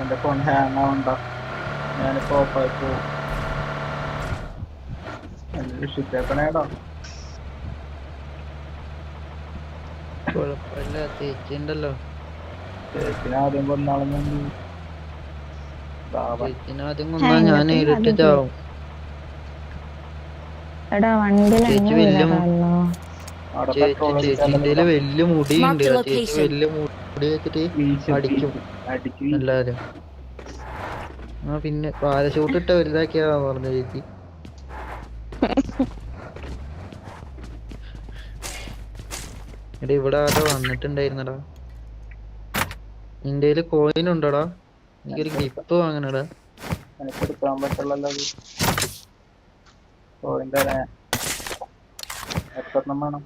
എന്റെ ഫോൺ ഹാങ് ആവണ്ട. ഞാനിപ്പോ ഓഫായി പോകും. എന്നെ രക്ഷിച്ചേക്കണേടോ. കുഴപ്പമില്ല, ചേച്ചിണ്ടല്ലോ. ചേച്ചിനെ ആദ്യം കൊന്നാളൊന്നും ചേച്ചിനെ ആദ്യം കൊന്നാ ഞാൻ നേരിട്ട് ചാവും. എടാ വണ്ടിയിൽ ചേച്ചി അവിടെ പെട്രോൾ ചേച്ചിന്റെ വലിയ മുടിയുണ്ട്. Marked ചേച്ചി location. വലിയ മുടി വെച്ചിട്ട് അടിക്കും എല്ലാരും. ആ പിന്നെ പാരഷൂട്ട് ഇട്ട വലുതാക്കിയാ പറഞ്ഞ ചേച്ചി. എടാ ഇവിടെ ആരോ വന്നിട്ടുണ്ടായിരുന്നടാ. നിന്റെ കയ്യില് കോയിൻ ഉണ്ടോടാ? എനിക്കൊരു ഗ്രിപ്പ് വാങ്ങണടാ. എനിക്ക് എടുക്കാൻ പറ്റുള്ളല്ലോ. എത്രണ്ണം വേണം?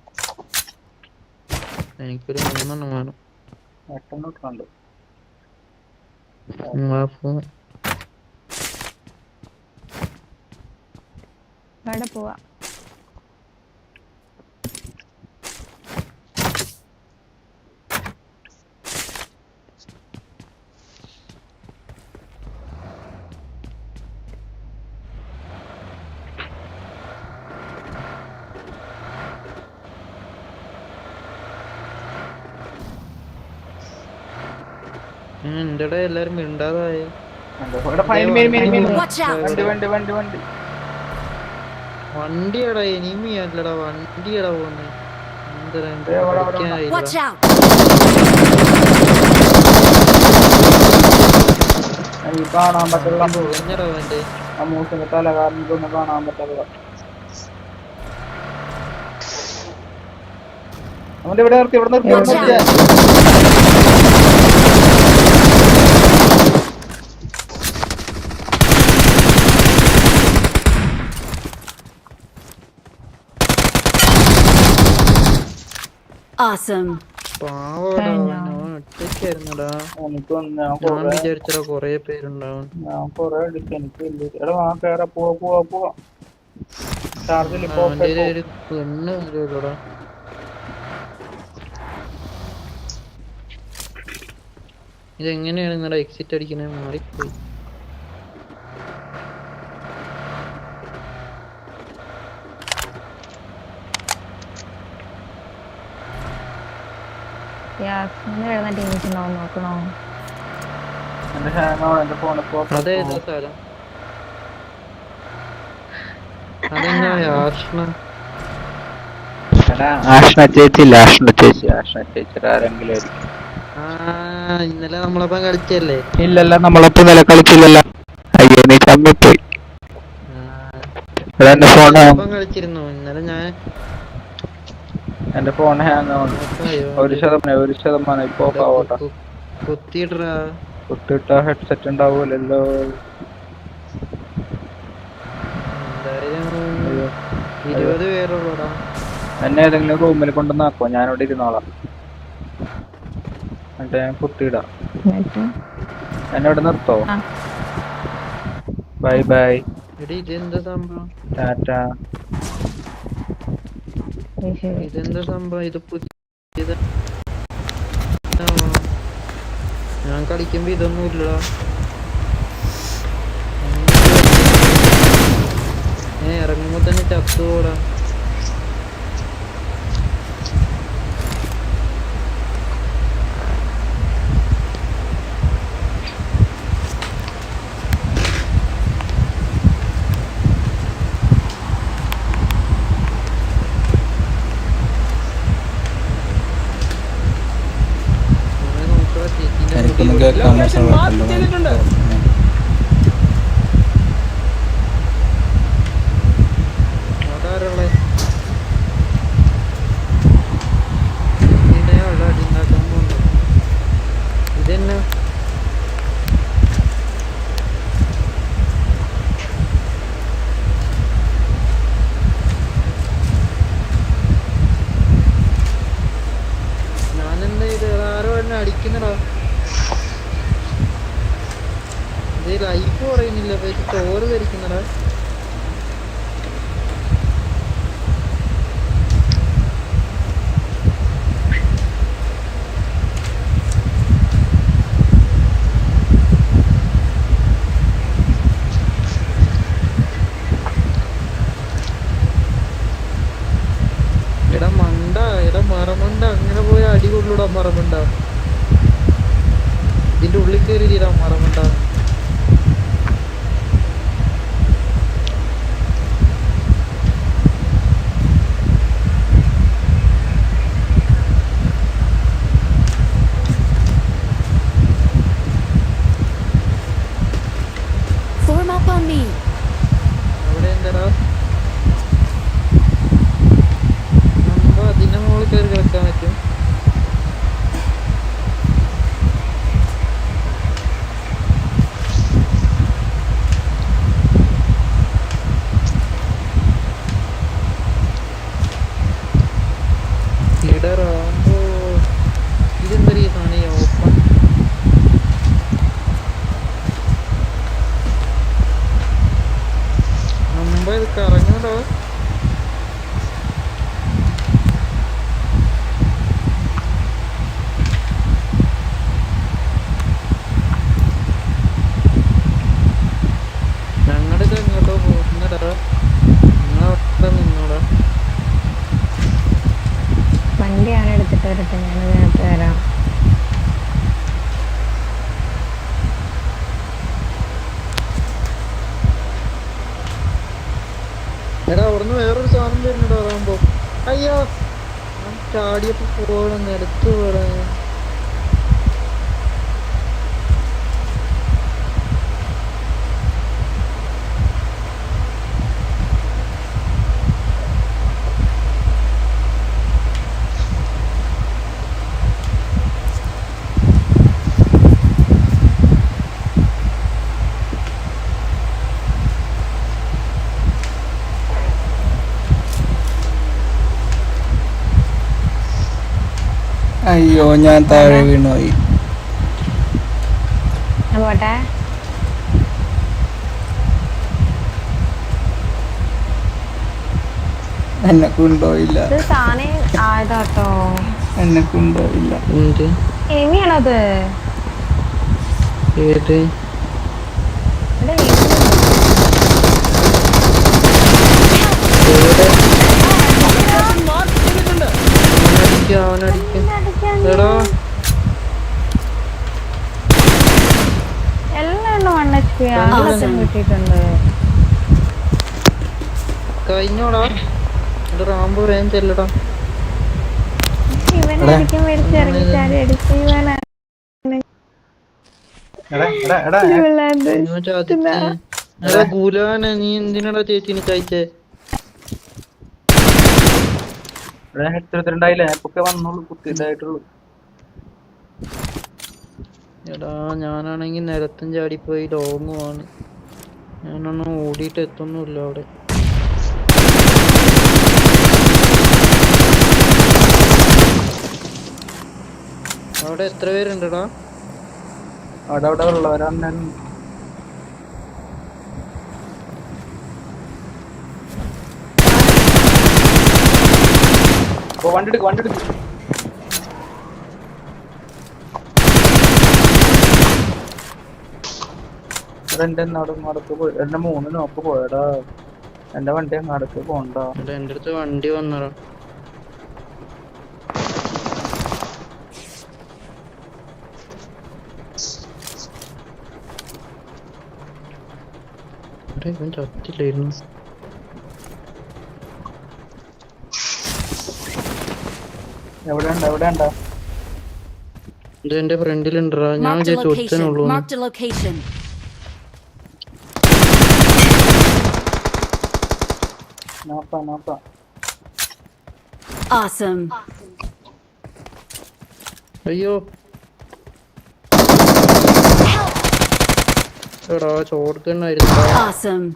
എനിക്കൊരു 3 വേണം. 8 ഇട്ടുണ്ട്. ഇവിടെ പോവാ. എന്റെടെ എല്ലാരും മിണ്ടാതായ. Watch out. വണ്ടി വണ്ടിയാടാ, എനിമിയല്ലടാ, വണ്ടിയാടാ പോന്നെ. Watch out. എനിക്ക് കാണാൻ പറ്റുള്ള പൊളിഞ്ഞടാ അവന്റെ. ആ മൂസിന്റെ തല കാരണം ഇതൊന്നും കാണാൻ പറ്റാതെ. അവന്റെ ഇവിടെ നിർത്തി. Watch out. Awesome. പാവടാ, അവൻ ഒറ്റയ്ക്കായിരുന്നടാ. ഞാൻ വിചാരിച്ചടാ കൊറേ പേരുണ്ടാവും. ഞാൻ കൊറേ അടിച്ചു. എനിക്ക് എടാ ആ കേറാ. പോവാ ചാർജിൽ അവന്റെ ഒരു പെണ്ണ് വരുമല്ലോടാ. ഇതെങ്ങനെയാണ് നിങ്ങളുടെ എക്സിറ്റ് അടിക്കണേ? മാറിപ്പോയി. വരുന്ന ടീംസ് ഉണ്ടാവും, നോക്കണോ? എന്റെ ഹാങ്ങാണ്. എന്റെ ഫോണിപ്പോ അതേതാ സ്ഥലം? അതെന്നാ ആഷ്ണ? ആഷ്ണ ചേച്ചിയുടെ ആരെങ്കിലും ആയിരിക്കും. ഇന്നലെ നമ്മളപ്പം കളിച്ചല്ലേ? ഇല്ലല്ല, നമ്മളപ്പോ നില കളിച്ചില്ലല്ലോ. അയ്യോ, നീ ചമ്മിപ്പോയി. എന്റെ ഫോൺ കളിച്ചിരുന്നു ഇന്നലെ. ഞാൻ എന്റെ ഫോൺ ഹാങ് ആവുന്നു. 1% ഇപ്പൊ ഓഫ് ആവട്ടെ. കുത്തിയിട്ടാ കുത്തിട്ട ഹെഡ്സെറ്റ് ഉണ്ടാവൂലല്ലോ. എന്തായാലും 20 പേരുള്ളൂടാ. എന്നെ ഏതെങ്കിലും റൂമിൽ കൊണ്ടുവന്നാക്കോ, ഞാനിവിടെ ഇരുന്നോളാം. എന്നിട്ട് ഞാൻ കുത്തിയിടാം. എന്നെ ഇവിടെ നിർത്തോ? Bye bye. ഇതെന്താ സംഭവം? ടാറ്റാ. ഇതെന്താ സംഭവം? ഇത് പുതിയ ഞാൻ കളിക്കുമ്പോ ഇതൊന്നും ഇല്ലടാ. ഇറങ്ങുമ്പോ തന്നെ ചത്തുപോടാ. എനിക്കൊന്നും കേൾക്കാൻ പറ്റുന്നില്ല. അവിടെ ആരുള്ളേ? ഇതിനെയുള്ള അടി ഉണ്ടാക്കാൻ പോകുന്നു. ഇതെന്നാ ഞാനെന്താ ഇത് ആരോ എന്നെ അടിക്കുന്നടാ. ഇത് ലൈഫ് പറയുന്നില്ല, പക്ഷെ ചോറ് ധരിക്കുന്നടാ. എടാ മണ്ട, എടാ മറമണ്ട, അങ്ങനെ പോയ അടി കൊള്ളൂടാ മറമണ്ട. ഇതിന്റെ ഉള്ളിൽ കയറിയിടാ മറമണ്ട. Form up on me. അവിടെ എന്താടാ നമ്മ അതിന്റെ മുകളിൽ കയറി കിടക്കാൻ പറ്റും. ലീഡറാകുമ്പോ ഇതെന്താ ഈ സാധനം ഓപ്പൺ നമ്മ ഇത് കറങ്ങൂടാ. ഞങ്ങളിത് എങ്ങോട്ടോ പോകുന്നടാ. നിങ്ങളവിടെ നിന്നോടാ. വണ്ടിയാണ് എടുത്തിട്ട് വരട്ടെ, ഞാൻ അതിനകത്ത് വരാം. എടാ അവിടുന്ന് വേറൊരു സാധനം വരുന്നുണ്ടോ അതാകുമ്പോ. അയ്യോ ഞാൻ ചാടിയപ്പോ പോകണം, നിലത്ത് പോകണം. അയ്യോ ഞാൻ താഴെ വീണുപോയി. ഞാൻ പോട്ടെ. എന്നെ കൊണ്ടുപോയില്ല, ഇത് താനേ ആയതാട്ടോ. എന്നെ കൊണ്ടുപോയില്ല. എന്ത് എനിയാണത്. ഏത് ഇവിടെ അവനടിക്കും എടാ. എല്ലാം 1 HP ആളൊക്കെ കിട്ടിയിട്ടുണ്ട്. കഴിഞ്ഞോടാ. എന്റെ റാമ്പ് വേഗം ചെല്ലടാ. ഇവനടിക്കും മേടിച്ചിറങ്ങിച്ചാരി അടിച്ച് ഇവനാ എടാ ഗുലാനെ, നീ എന്തിനാടാ ചേച്ചിനെ ചായച്ചേ? എടുത്തിട്ടുണ്ടായില്ല, ഞാൻ ഇപ്പൊക്കെ വന്നോളൂ, കുത്തിയിട്ടായിട്ടുള്ളൂ. എടാ ഞാനാണെങ്കി നിരത്തും ചാടിപ്പോയി ലോങ്ങുമാണ്. ഞാനൊന്നും ഓടിയിട്ട് എത്തൊന്നുമില്ല അവിടെ. അവിടെ എത്ര പേരുണ്ടടാ? അവിടെ ഉള്ളവരാണ്. വണ്ടി എടുക്കും എന്റെ നടക്ക് പോയി. എന്റെ 3 നോക്ക് പോയടാ. എന്റെ വണ്ടി അങ്ങടക്ക് പോണ്ട. എന്റെ അടുത്ത് വണ്ടി വന്നടാ. ഇവൻ ചത്തില്ലായിരുന്നു. എവിടെ ഉണ്ടാ ഇത് എന്റെ ഫ്രണ്ടിലുണ്ടാ, ഞാൻ Marked a വിചാരിച്ചു location. ഒരുത്തനുള്ളൂ. Marked a location. നോക്കാം. Awesome. അയ്യോ എടാ ചോർക്കണ്ണായിരുന്നു. Awesome.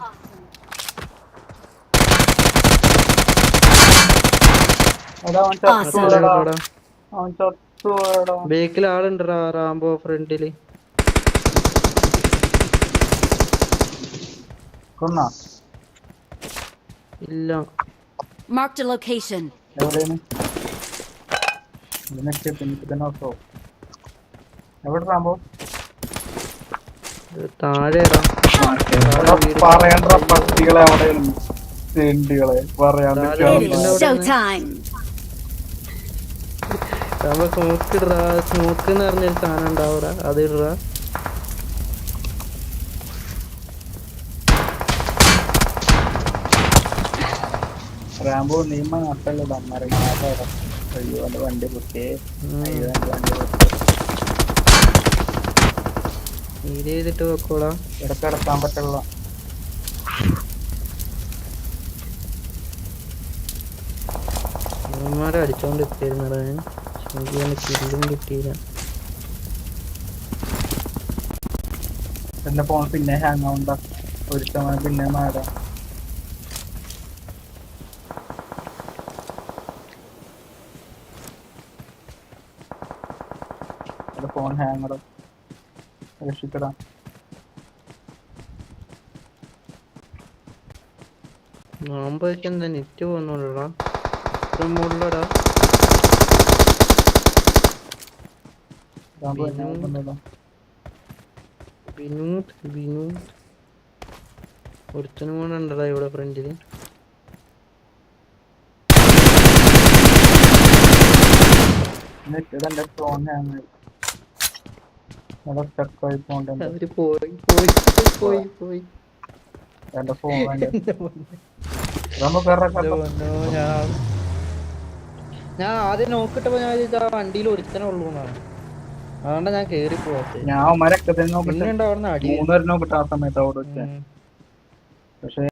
അവൻ ചത്തുപോയടാ. ബേക്കിൽ ആളുണ്ടടാ റാംബോ ഫ്രണ്ടില്. കൊന്നാ? ഇല്ല. Marked a location. എവിടെയാണ്? ഇതിനൊക്കെ പിന്നെ നോക്കോ. എവിടെ റാമ്പോ? താഴെടാ. പറയണ്ട പട്ടികളെ എവിടെയാണ്? തെണ്ടികളെ പറയാണ്ട് It is showtime. Rambo smoke ഇടറാ. സ്മോക്ക് എന്ന് പറഞ്ഞൊരു സാധനം ഉണ്ടാവൂടാ, അത് ഇടറാ. റാമ്പോ നീ മാത്രല്ല അമ്മറങ്ങാതെ. അയ്യോ എന്റെ വണ്ടി പൊട്ടിയേ. അയ്യോ എന്റെ വണ്ടി പൊട്ടിയേ. ഇത് ചെയ്തിട്ട് വെക്കോളാ. ഇടക്ക് കിടക്കാൻ പറ്റുള്ള. ഇവന്മാരെ അടിച്ചോണ്ട് എത്തിയിരുന്നടാ ഞാൻ. കില്ലും കിട്ടിയില്ല. എന്റെ ഫോൺ പിന്നെ ഹാങ് ആവണ്ട. ഒരു സമയം പിന്നെ മാറാം. ഫോൺ ഹാങ്ങട രക്ഷിക്കടാ. നാമ്പൊക്കെ എന്താ നെറ്റ് പോകുന്നുള്ളടാ. മുള്ളടാ. വിനൂത് ഒരുത്തനും കൂടെ ഉണ്ടടാ ഇവിടെ ഫ്രണ്ടില്. എന്റെ ഫോൺ ഹാങ് ആയി. സ്റ്റക്കായി പോണ്ട. അവര് പോയി. എന്റെ ഫോൺ ഞാൻ ആദ്യം നോക്കിട്ടപ്പോ ഞാൻ ആ വണ്ടിയിൽ ഒരുത്തനെ ഉള്ളൂ എന്നാണ്. അതുകൊണ്ടാ ഞാൻ കേറി പോവാത്തെ. ഞാൻ അവന്മാരൊക്കെ തന്നെ നോക്കിട്ട് പിന്നെ ഉണ്ടാവുന്ന അടി 3 നോക്കിട്ട് ആ സമയത്ത് അവിടെ വെച്ചേ. പക്ഷെ